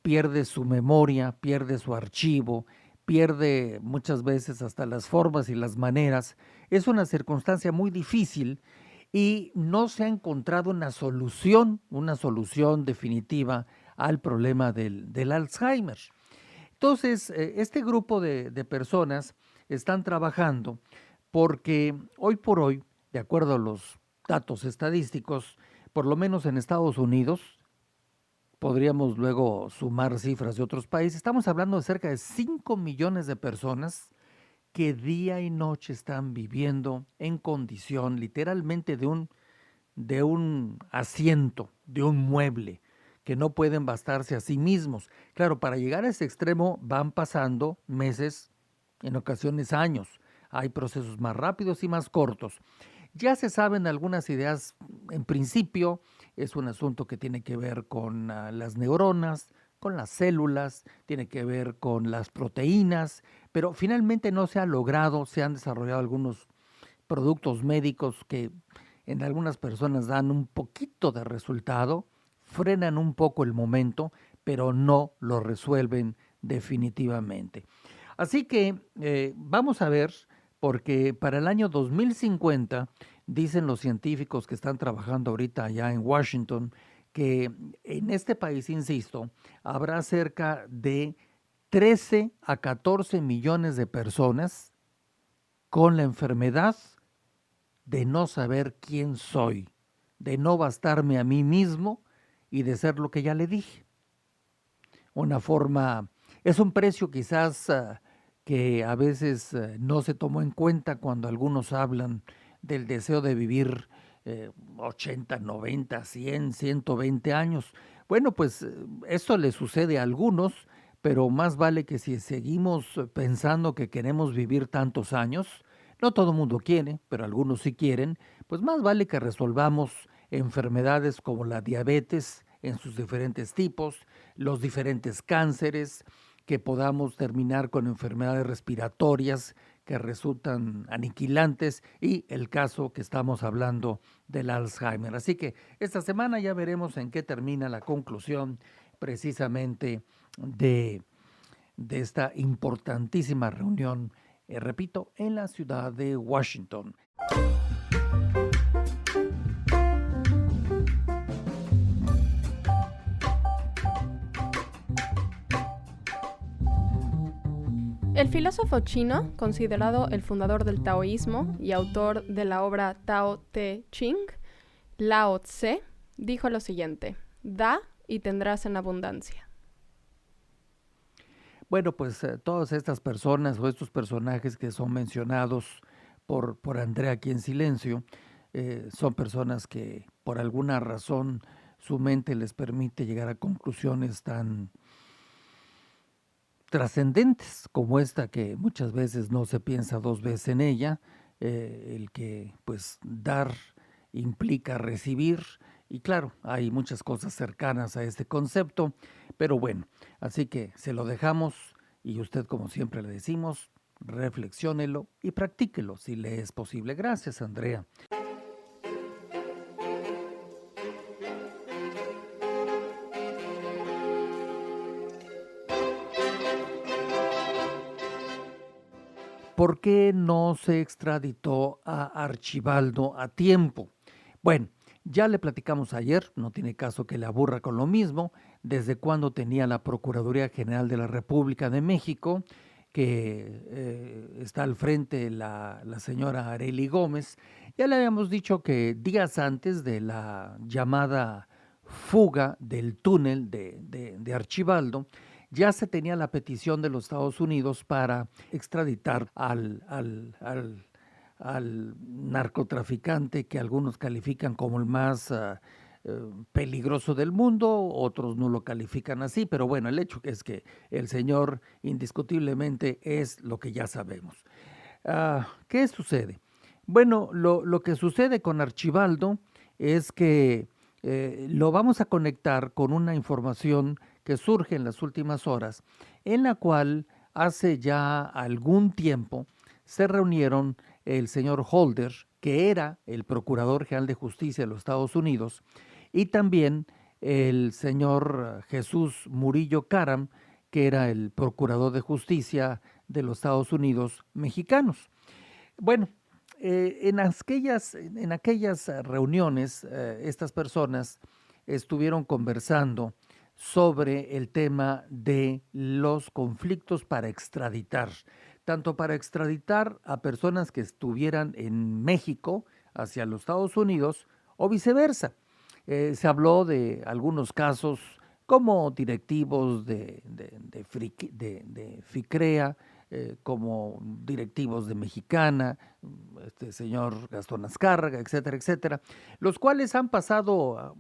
pierde su memoria, pierde su archivo, pierde muchas veces hasta las formas y las maneras, es una circunstancia muy difícil y no se ha encontrado una solución definitiva al problema del Alzheimer. Entonces, este grupo de personas están trabajando porque hoy por hoy, de acuerdo a los datos estadísticos, por lo menos en Estados Unidos, podríamos luego sumar cifras de otros países, estamos hablando de cerca de 5 millones de personas que día y noche están viviendo en condición literalmente de un asiento, de un mueble, que no pueden bastarse a sí mismos. Claro, para llegar a ese extremo van pasando meses, en ocasiones años. Hay procesos más rápidos y más cortos. Ya se saben algunas ideas, en principio es un asunto que tiene que ver con las neuronas, con las células, tiene que ver con las proteínas, pero finalmente no se ha logrado, se han desarrollado algunos productos médicos que en algunas personas dan un poquito de resultado, frenan un poco el momento, pero no lo resuelven definitivamente. Así que vamos a ver, porque para el año 2050, dicen los científicos que están trabajando ahorita allá en Washington, que en este país, insisto, habrá cerca de 13 a 14 millones de personas con la enfermedad de no saber quién soy, de no bastarme a mí mismo y de ser lo que ya le dije. Una forma, es un precio quizás que a veces no se tomó en cuenta cuando algunos hablan del deseo de vivir 80, 90, 100, 120 años. Bueno, pues eso le sucede a algunos, pero más vale que si seguimos pensando que queremos vivir tantos años, no todo el mundo quiere, pero algunos sí quieren, pues más vale que resolvamos enfermedades como la diabetes en sus diferentes tipos, los diferentes cánceres, que podamos terminar con enfermedades respiratorias que resultan aniquilantes y el caso que estamos hablando del Alzheimer. Así que esta semana ya veremos en qué termina la conclusión precisamente de esta importantísima reunión, repito, en la ciudad de Washington. El filósofo chino, considerado el fundador del taoísmo y autor de la obra Tao Te Ching, Lao Tse, dijo lo siguiente: da y tendrás en abundancia. Bueno, pues todas estas personas o estos personajes que son mencionados por Andrea aquí en silencio, son personas que por alguna razón su mente les permite llegar a conclusiones tan trascendentes, como esta que muchas veces no se piensa dos veces en ella, el que pues dar implica recibir, y claro, hay muchas cosas cercanas a este concepto, pero bueno, así que se lo dejamos y usted, como siempre le decimos, reflexiónelo y practíquelo si le es posible. Gracias, Andrea. ¿Por qué no se extraditó a Archibaldo a tiempo? Bueno, ya le platicamos ayer, no tiene caso que le aburra con lo mismo, desde cuando tenía la Procuraduría General de la República de México, que está al frente la señora Arely Gómez. Ya le habíamos dicho que días antes de la llamada fuga del túnel de Archibaldo, ya se tenía la petición de los Estados Unidos para extraditar al narcotraficante que algunos califican como el más peligroso del mundo, otros no lo califican así, pero bueno, el hecho es que el señor indiscutiblemente es lo que ya sabemos. ¿Qué sucede? Bueno, lo que sucede con Archibaldo es que lo vamos a conectar con una información que surge en las últimas horas, en la cual hace ya algún tiempo se reunieron el señor Holder, que era el Procurador General de Justicia de los Estados Unidos, y también el señor Jesús Murillo Caram, que era el Procurador de Justicia de los Estados Unidos mexicanos. Bueno, en aquellas reuniones, estas personas estuvieron conversando sobre el tema de los conflictos para extraditar, tanto para extraditar a personas que estuvieran en México hacia los Estados Unidos o viceversa. Se habló de algunos casos como directivos de FICREA, como directivos de Mexicana, este señor Gastón Azcárraga, etcétera, etcétera, los cuales han pasado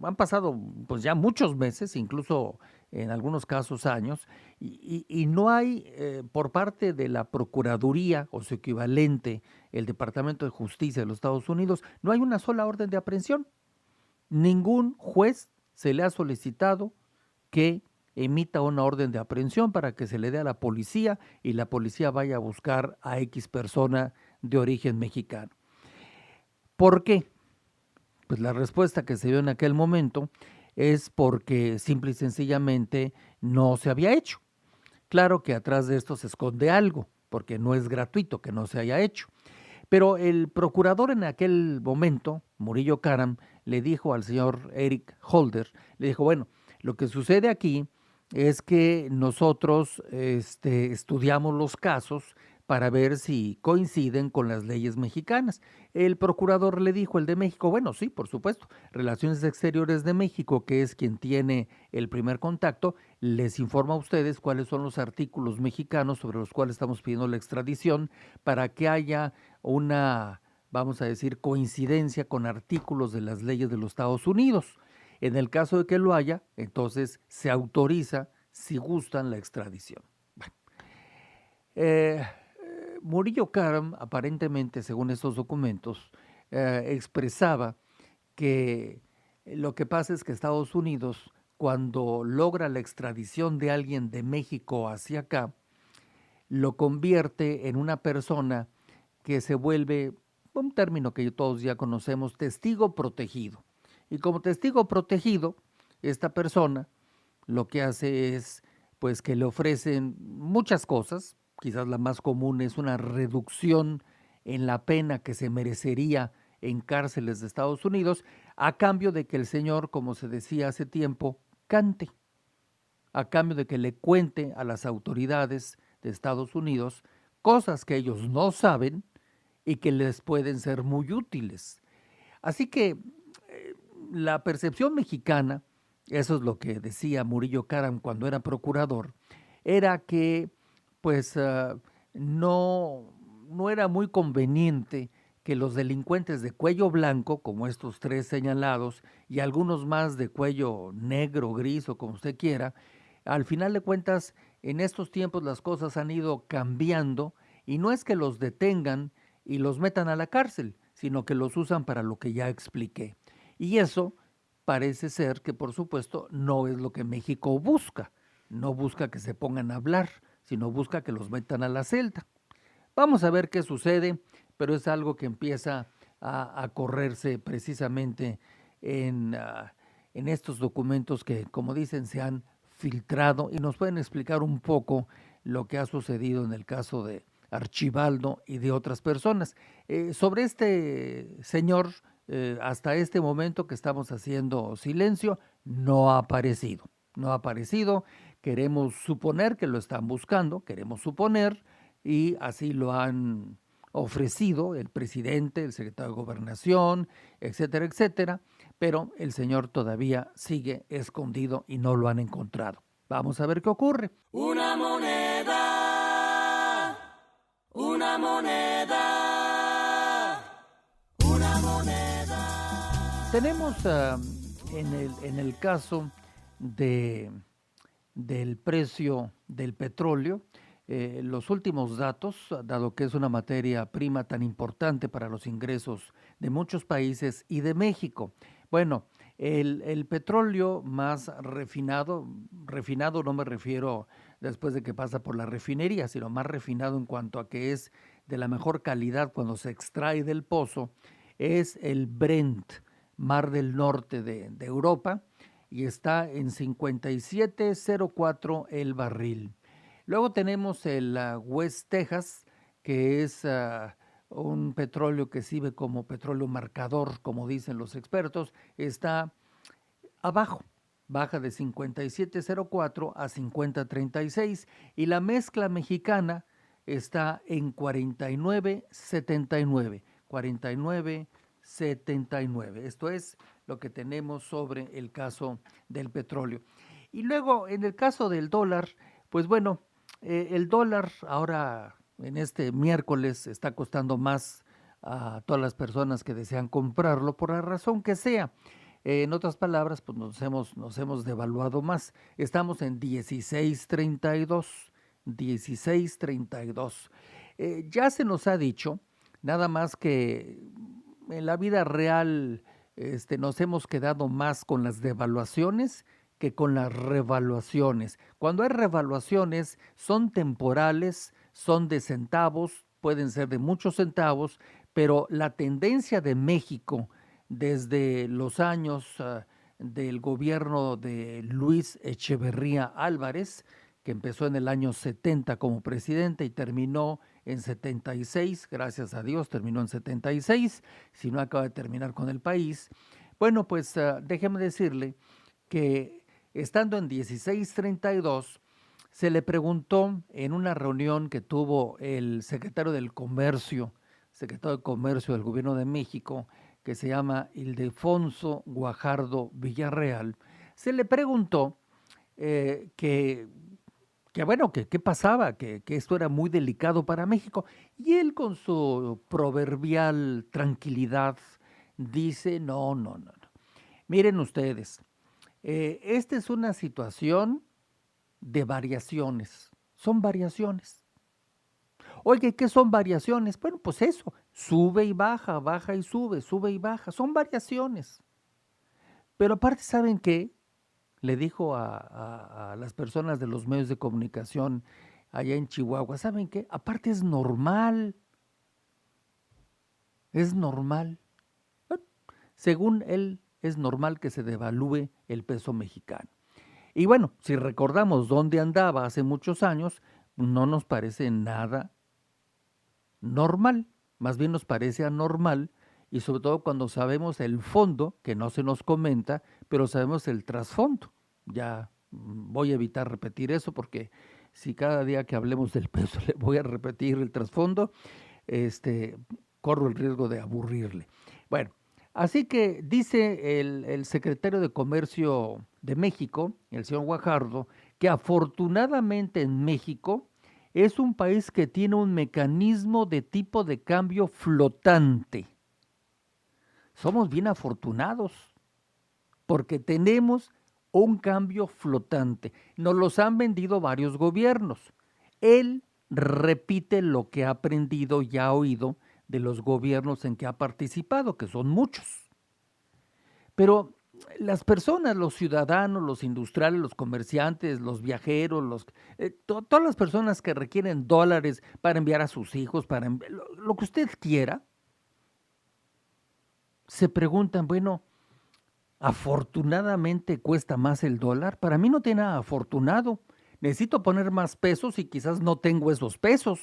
pues ya muchos meses, incluso en algunos casos años, y no hay por parte de la Procuraduría o su equivalente, el Departamento de Justicia de los Estados Unidos, no hay una sola orden de aprehensión. Ningún juez se le ha solicitado que emita una orden de aprehensión para que se le dé a la policía y la policía vaya a buscar a X persona de origen mexicano. ¿Por qué? Pues la respuesta que se dio en aquel momento es porque simple y sencillamente no se había hecho. Claro que atrás de esto se esconde algo, porque no es gratuito que no se haya hecho. Pero el procurador en aquel momento, Murillo Caram, le dijo al señor Eric Holder, le dijo, bueno, lo que sucede aquí es que nosotros estudiamos los casos para ver si coinciden con las leyes mexicanas. El procurador le dijo, el de México, bueno, sí, por supuesto, Relaciones Exteriores de México, que es quien tiene el primer contacto, les informa a ustedes cuáles son los artículos mexicanos sobre los cuales estamos pidiendo la extradición para que haya una, vamos a decir, coincidencia con artículos de las leyes de los Estados Unidos. En el caso de que lo haya, entonces se autoriza, si gustan, la extradición. Bueno, Murillo Caram, aparentemente, según estos documentos, expresaba que lo que pasa es que Estados Unidos, cuando logra la extradición de alguien de México hacia acá, lo convierte en una persona que se vuelve, un término que todos ya conocemos, testigo protegido. Y como testigo protegido, esta persona lo que hace es pues que le ofrecen muchas cosas, quizás la más común es una reducción en la pena que se merecería en cárceles de Estados Unidos, a cambio de que el señor, como se decía hace tiempo, cante, a cambio de que le cuente a las autoridades de Estados Unidos cosas que ellos no saben y que les pueden ser muy útiles. Así que la percepción mexicana, eso es lo que decía Murillo Caram cuando era procurador, era que pues no era muy conveniente que los delincuentes de cuello blanco, como estos tres señalados, y algunos más de cuello negro, gris o como usted quiera, al final de cuentas en estos tiempos las cosas han ido cambiando y no es que los detengan y los metan a la cárcel, sino que los usan para lo que ya expliqué. Y eso parece ser que, por supuesto, no es lo que México busca. No busca que se pongan a hablar, sino busca que los metan a la celda. Vamos a ver qué sucede, pero es algo que empieza a correrse precisamente en estos documentos que, como dicen, se han filtrado y nos pueden explicar un poco lo que ha sucedido en el caso de Archibaldo y de otras personas. Sobre este señor, hasta este momento que estamos haciendo silencio, no ha aparecido. No ha aparecido. Queremos suponer que lo están buscando, queremos suponer, y así lo han ofrecido el presidente, el secretario de Gobernación, etcétera, etcétera, pero el señor todavía sigue escondido y no lo han encontrado. Vamos a ver qué ocurre. Una moneda, una moneda, una moneda. Tenemos en el caso del precio del petróleo, los últimos datos, dado que es una materia prima tan importante para los ingresos de muchos países y de México. Bueno, el petróleo más refinado no me refiero después de que pasa por la refinería, sino más refinado en cuanto a que es de la mejor calidad cuando se extrae del pozo, es el Brent, Mar del Norte de Europa, y está en 57.04 el barril. Luego tenemos el West Texas, que es un petróleo que sirve como petróleo marcador, como dicen los expertos, está abajo, baja de 57.04 a 50.36, y la mezcla mexicana está en 49.79, 49.79. Esto es lo que tenemos sobre el caso del petróleo. Y luego en el caso del dólar, pues bueno, el dólar ahora en este miércoles está costando más a todas las personas que desean comprarlo por la razón que sea. En otras palabras, pues nos hemos devaluado más. Estamos en 16.32, 16.32. Ya se nos ha dicho, nada más que en la vida real nos hemos quedado más con las devaluaciones que con las revaluaciones. Cuando hay revaluaciones son temporales, son de centavos, pueden ser de muchos centavos, pero la tendencia de México desde los años del gobierno de Luis Echeverría Álvarez, que empezó en el año 70 como presidente y terminó en 76, gracias a Dios terminó en 76, si no acaba de terminar con el país. Bueno, pues déjeme decirle que estando en 16.32, se le preguntó en una reunión que tuvo el secretario de Comercio del Gobierno de México, que se llama Ildefonso Guajardo Villarreal, se le preguntó que bueno, que qué pasaba, que esto era muy delicado para México, y él con su proverbial tranquilidad dice, no. Miren ustedes, esta es una situación de variaciones, son variaciones. Oye, ¿qué son variaciones? Bueno, pues eso, sube y baja, baja y sube y baja, son variaciones. Pero aparte, ¿saben qué? Le dijo a las personas de los medios de comunicación allá en Chihuahua, ¿saben qué? Aparte es normal. Bueno, según él, es normal que se devalúe el peso mexicano. Y bueno, si recordamos dónde andaba hace muchos años, no nos parece nada normal, más bien nos parece anormal, y sobre todo cuando sabemos el fondo, que no se nos comenta, pero sabemos el trasfondo. Ya voy a evitar repetir eso porque si cada día que hablemos del peso le voy a repetir el trasfondo, corro el riesgo de aburrirle. Bueno, así que dice el secretario de Comercio de México, el señor Guajardo, que afortunadamente en México es un país que tiene un mecanismo de tipo de cambio flotante. Somos bien afortunados porque tenemos un cambio flotante. Nos los han vendido varios gobiernos. Él repite lo que ha aprendido y ha oído de los gobiernos en que ha participado, que son muchos. Pero las personas, los ciudadanos, los industriales, los comerciantes, los viajeros, todas las personas que requieren dólares para enviar a sus hijos, lo que usted quiera, se preguntan, bueno, ¿afortunadamente cuesta más el dólar? Para mí no tiene nada afortunado. Necesito poner más pesos y quizás no tengo esos pesos.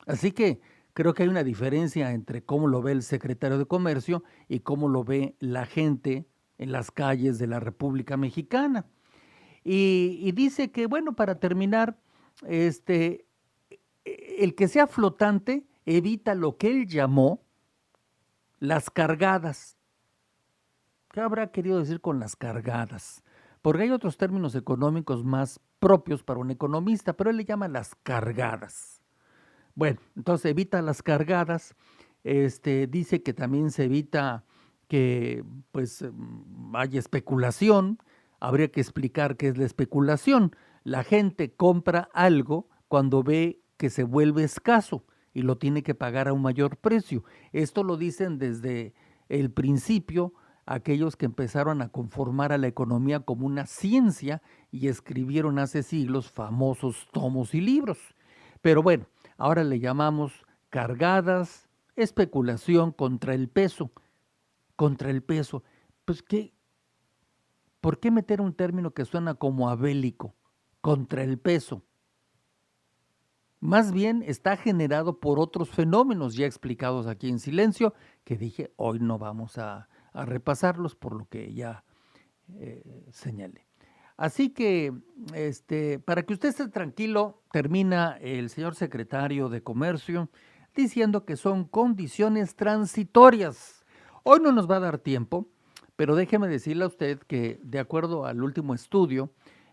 Así que creo que hay una diferencia entre cómo lo ve el secretario de Comercio y cómo lo ve la gente en las calles de la República Mexicana. Y dice que, bueno, para terminar, el que sea flotante evita lo que él llamó las cargadas. ¿Qué habrá querido decir con las cargadas? Porque hay otros términos económicos más propios para un economista, pero él le llama las cargadas. Bueno, entonces evita las cargadas, dice que también se evita que pues haya especulación. Habría que explicar qué es la especulación. La gente compra algo cuando ve que se vuelve escaso y lo tiene que pagar a un mayor precio. Esto lo dicen desde el principio aquellos que empezaron a conformar a la economía como una ciencia y escribieron hace siglos famosos tomos y libros. Pero bueno, ahora le llamamos cargadas, especulación contra el peso. Contra el peso. Pues ¿por qué meter un término que suena como a bélico? Contra el peso. Más bien está generado por otros fenómenos ya explicados aquí en Silencio, que dije hoy no vamos a repasarlos por lo que ya señalé. Así que, para que usted esté tranquilo, termina el señor secretario de Comercio diciendo que son condiciones transitorias. Hoy no nos va a dar tiempo, pero déjeme decirle a usted que de acuerdo al último estudio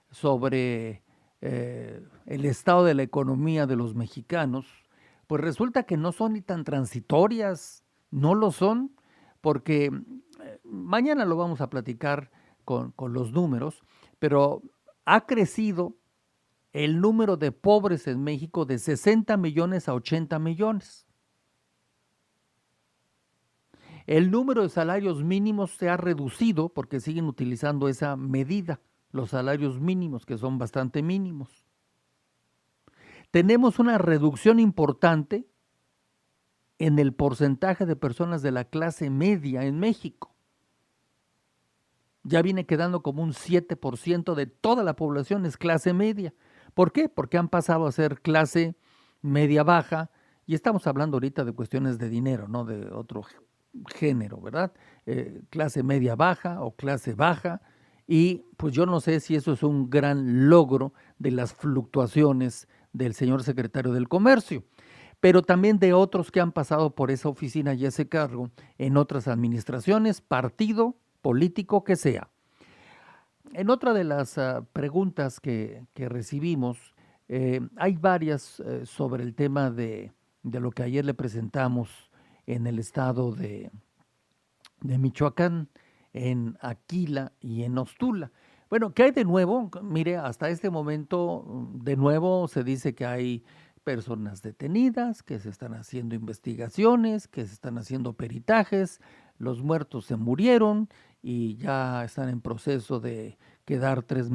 sobre el estado de la economía de los mexicanos, pues resulta que no son ni tan transitorias, no lo son, porque mañana lo vamos a platicar con los números, pero ha crecido el número de pobres en México de 60 millones a 80 millones. El número de salarios mínimos se ha reducido porque siguen utilizando esa medida, los salarios mínimos, que son bastante mínimos. Tenemos una reducción importante en el porcentaje de personas de la clase media en México. Ya viene quedando como un 7% de toda la población es clase media. ¿Por qué? Porque han pasado a ser clase media baja, y estamos hablando ahorita de cuestiones de dinero, no de otro género, ¿verdad? Clase media baja o clase baja, y pues yo no sé si eso es un gran logro de las fluctuaciones del señor secretario del Comercio, pero también de otros que han pasado por esa oficina y ese cargo en otras administraciones, partido político que sea. En otra de las preguntas que recibimos, hay varias sobre el tema de lo que ayer le presentamos en el estado de Michoacán, en Aquila y en Ostula. Bueno, ¿qué hay de nuevo? Mire, hasta este momento, de nuevo se dice que hay personas detenidas, que se están haciendo investigaciones, que se están haciendo peritajes, los muertos se murieron y ya están en proceso de quedar 3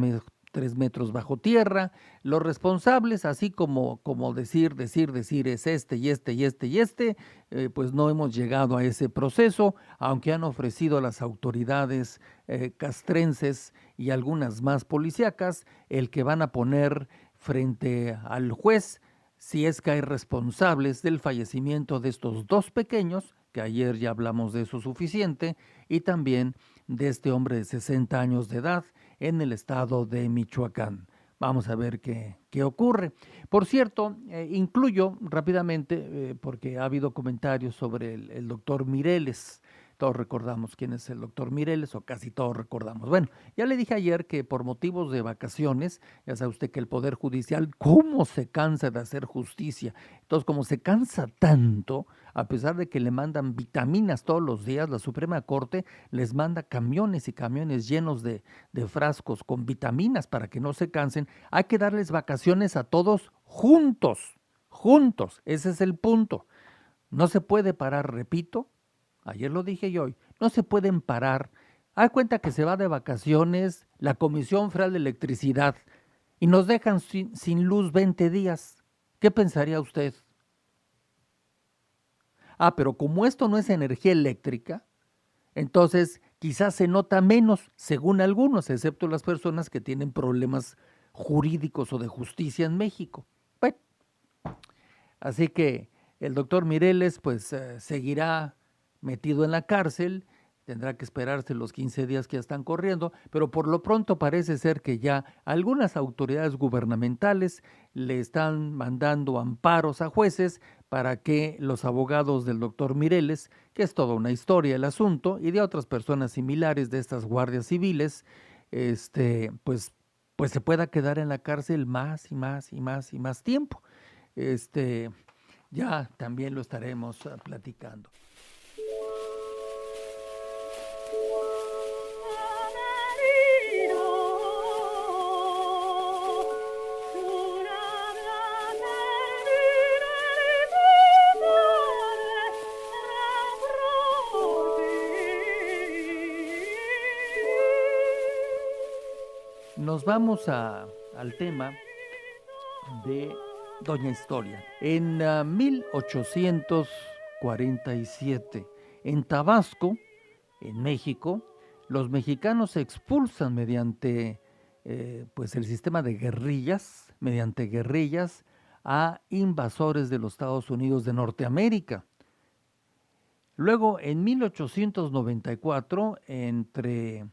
metros bajo tierra. Los responsables, así como decir es este y este y este y este, pues no hemos llegado a ese proceso, aunque han ofrecido a las autoridades castrenses y algunas más policíacas el que van a poner frente al juez si es que hay responsables del fallecimiento de estos dos pequeños, que ayer ya hablamos de eso suficiente, y también de este hombre de 60 años de edad en el estado de Michoacán. Vamos a ver qué ocurre. Por cierto, incluyo rápidamente, porque ha habido comentarios sobre el doctor Mireles. Todos recordamos quién es el doctor Mireles, o casi todos recordamos. Bueno, ya le dije ayer que por motivos de vacaciones, ya sabe usted que el Poder Judicial, ¿cómo se cansa de hacer justicia? Entonces, como se cansa tanto, a pesar de que le mandan vitaminas todos los días, la Suprema Corte les manda camiones y camiones llenos de frascos con vitaminas para que no se cansen. Hay que darles vacaciones a todos juntos, juntos. Ese es el punto. No se puede parar, repito, ayer lo dije y hoy, no se pueden parar. Hay cuenta que se va de vacaciones la Comisión Federal de Electricidad y nos dejan sin luz 20 días. ¿Qué pensaría usted? Pero como esto no es energía eléctrica, entonces quizás se nota menos, según algunos, excepto las personas que tienen problemas jurídicos o de justicia en México. Bueno, así que el doctor Mireles pues seguirá metido en la cárcel, tendrá que esperarse los 15 días que ya están corriendo, pero por lo pronto parece ser que ya algunas autoridades gubernamentales le están mandando amparos a jueces para que los abogados del doctor Mireles, que es toda una historia el asunto, y de otras personas similares de estas guardias civiles, pues se pueda quedar en la cárcel más y más y más y más tiempo. Ya también lo estaremos platicando. Nos vamos al tema de Doña Historia. En 1847, en Tabasco, en México, los mexicanos se expulsan mediante pues el sistema de guerrillas, a invasores de los Estados Unidos de Norteamérica. Luego, en 1894, entre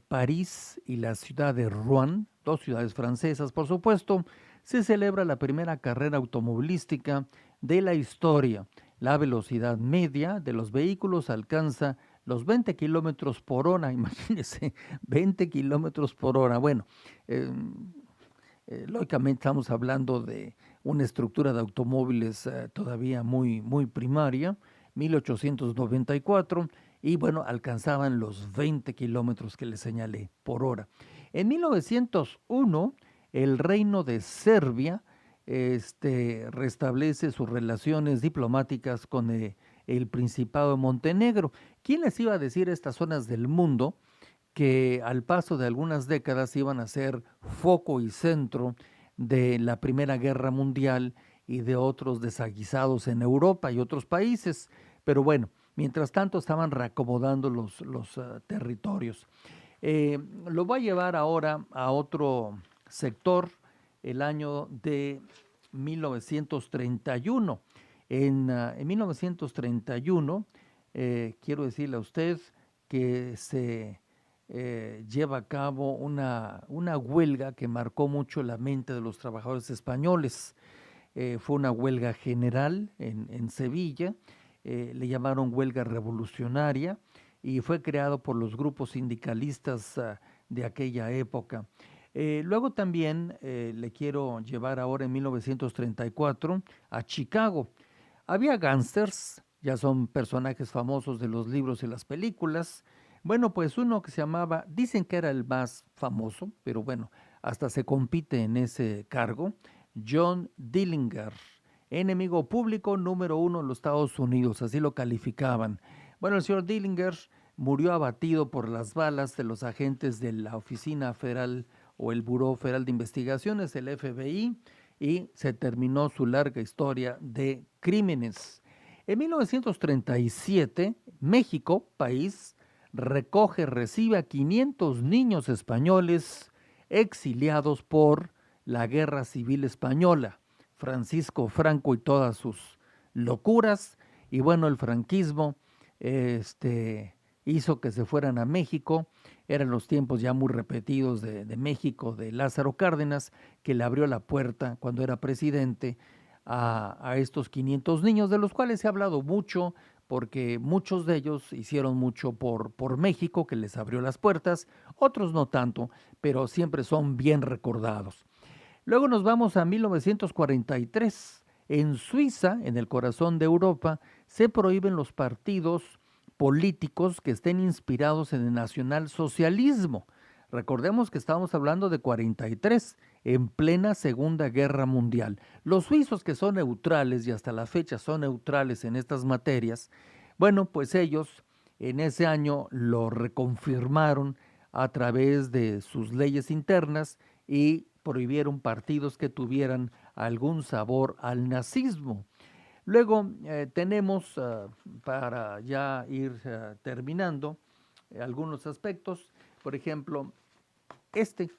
París y la ciudad de Rouen, dos ciudades francesas, por supuesto, se celebra la primera carrera automovilística de la historia. La velocidad media de los vehículos alcanza los 20 kilómetros por hora, imagínense, 20 kilómetros por hora. Bueno, lógicamente estamos hablando de una estructura de automóviles todavía muy, muy primaria, 1894, y bueno, alcanzaban los 20 kilómetros que les señalé por hora. En 1901, el Reino de Serbia restablece sus relaciones diplomáticas con el Principado de Montenegro. ¿Quién les iba a decir a estas zonas del mundo que al paso de algunas décadas iban a ser foco y centro de la Primera Guerra Mundial y de otros desaguisados en Europa y otros países? Pero bueno, mientras tanto estaban reacomodando los territorios. Lo voy a llevar ahora a otro sector, el año de 1931. En 1931, quiero decirle a usted que se lleva a cabo una huelga que marcó mucho la mente de los trabajadores españoles. Fue una huelga general en Sevilla, le llamaron huelga revolucionaria y fue creado por los grupos sindicalistas de aquella época. Luego también le quiero llevar ahora en 1934 a Chicago. Había gángsters, ya son personajes famosos de los libros y las películas. Bueno, pues uno que se llamaba, dicen que era el más famoso, pero bueno, hasta se compite en ese cargo, John Dillinger, enemigo público número 1 en los Estados Unidos, así lo calificaban. Bueno, el señor Dillinger murió abatido por las balas de los agentes de la Oficina Federal o el Buró Federal de Investigaciones, el FBI, y se terminó su larga historia de crímenes. En 1937, México, país, recibe a 500 niños españoles exiliados por la Guerra Civil Española. Francisco Franco y todas sus locuras, y bueno, el franquismo hizo que se fueran a México. Eran los tiempos ya muy repetidos de México, de Lázaro Cárdenas, que le abrió la puerta cuando era presidente a estos 500 niños, de los cuales se ha hablado mucho, porque muchos de ellos hicieron mucho por México, que les abrió las puertas, otros no tanto, pero siempre son bien recordados. Luego nos vamos a 1943. En Suiza, en el corazón de Europa, se prohíben los partidos políticos que estén inspirados en el nacionalsocialismo. Recordemos que estábamos hablando de 43, en plena Segunda Guerra Mundial. Los suizos, que son neutrales y hasta la fecha son neutrales en estas materias, bueno, pues ellos en ese año lo reconfirmaron a través de sus leyes internas y prohibieron partidos que tuvieran algún sabor al nazismo. Luego tenemos, para ya ir terminando, algunos aspectos. Por ejemplo, este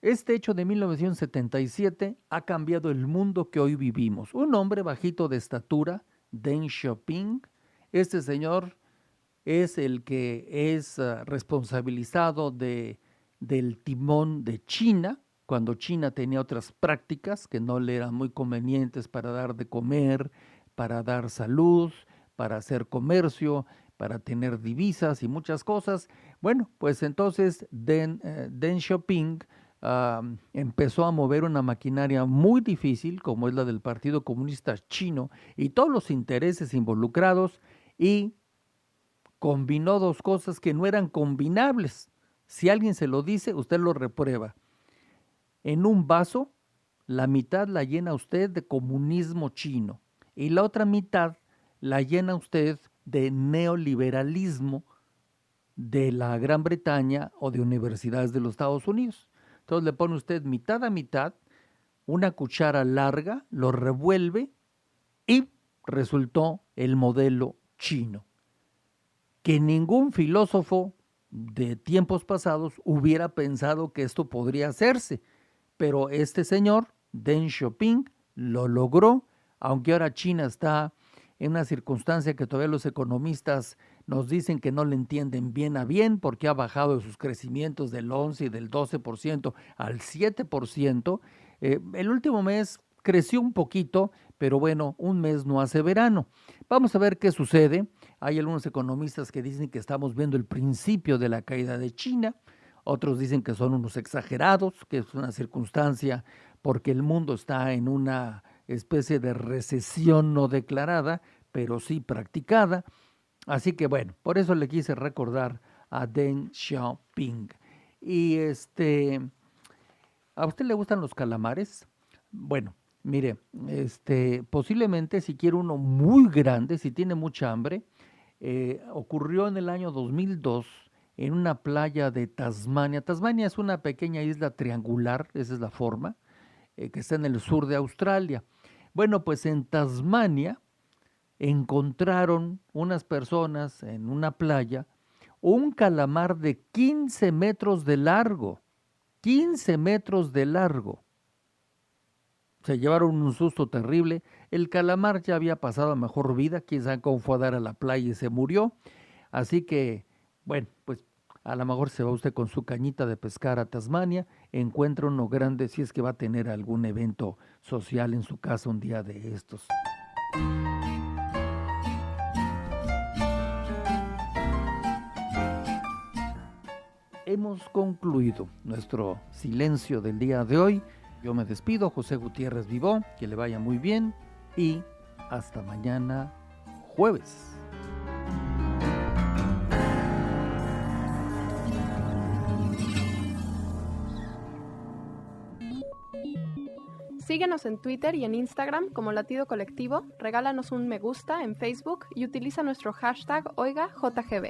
hecho de 1977 ha cambiado el mundo que hoy vivimos. Un hombre bajito de estatura, Deng Xiaoping, este señor es el que es responsabilizado del timón de China, cuando China tenía otras prácticas que no le eran muy convenientes para dar de comer, para dar salud, para hacer comercio, para tener divisas y muchas cosas. Bueno, pues entonces Deng Xiaoping empezó a mover una maquinaria muy difícil, como es la del Partido Comunista Chino, y todos los intereses involucrados, y combinó dos cosas que no eran combinables. Si alguien se lo dice, usted lo reprueba. En un vaso, la mitad la llena usted de comunismo chino y la otra mitad la llena usted de neoliberalismo de la Gran Bretaña o de universidades de los Estados Unidos. Entonces le pone usted mitad a mitad, una cuchara larga, lo revuelve y resultó el modelo chino, que ningún filósofo de tiempos pasados hubiera pensado que esto podría hacerse. Pero este señor, Deng Xiaoping, lo logró, aunque ahora China está en una circunstancia que todavía los economistas nos dicen que no le entienden bien a bien, porque ha bajado sus crecimientos del 11 y del 12% al 7%. El último mes creció un poquito, pero bueno, un mes no hace verano. Vamos a ver qué sucede. Hay algunos economistas que dicen que estamos viendo el principio de la caída de China. Otros dicen que son unos exagerados, que es una circunstancia porque el mundo está en una especie de recesión no declarada, pero sí practicada. Así que bueno, por eso le quise recordar a Deng Xiaoping. Y ¿a usted le gustan los calamares? Bueno, mire, posiblemente si quiere uno muy grande, si tiene mucha hambre, ocurrió en el año 2002 en una playa de Tasmania. Tasmania es una pequeña isla triangular, esa es la forma, que está en el sur de Australia. Bueno, pues en Tasmania encontraron unas personas en una playa un calamar de 15 metros de largo. 15 metros de largo. Se llevaron un susto terrible. El calamar ya había pasado a mejor vida. Quién sabe cómo fue a dar a la playa y se murió. Así que, bueno, pues a lo mejor se va usted con su cañita de pescar a Tasmania, encuentra uno grande si es que va a tener algún evento social en su casa un día de estos. Hemos concluido nuestro silencio del día de hoy. Yo me despido, José Gutiérrez Vivó, que le vaya muy bien y hasta mañana jueves. Síguenos en Twitter y en Instagram como Latido Colectivo, regálanos un me gusta en Facebook y utiliza nuestro hashtag OigaJGB.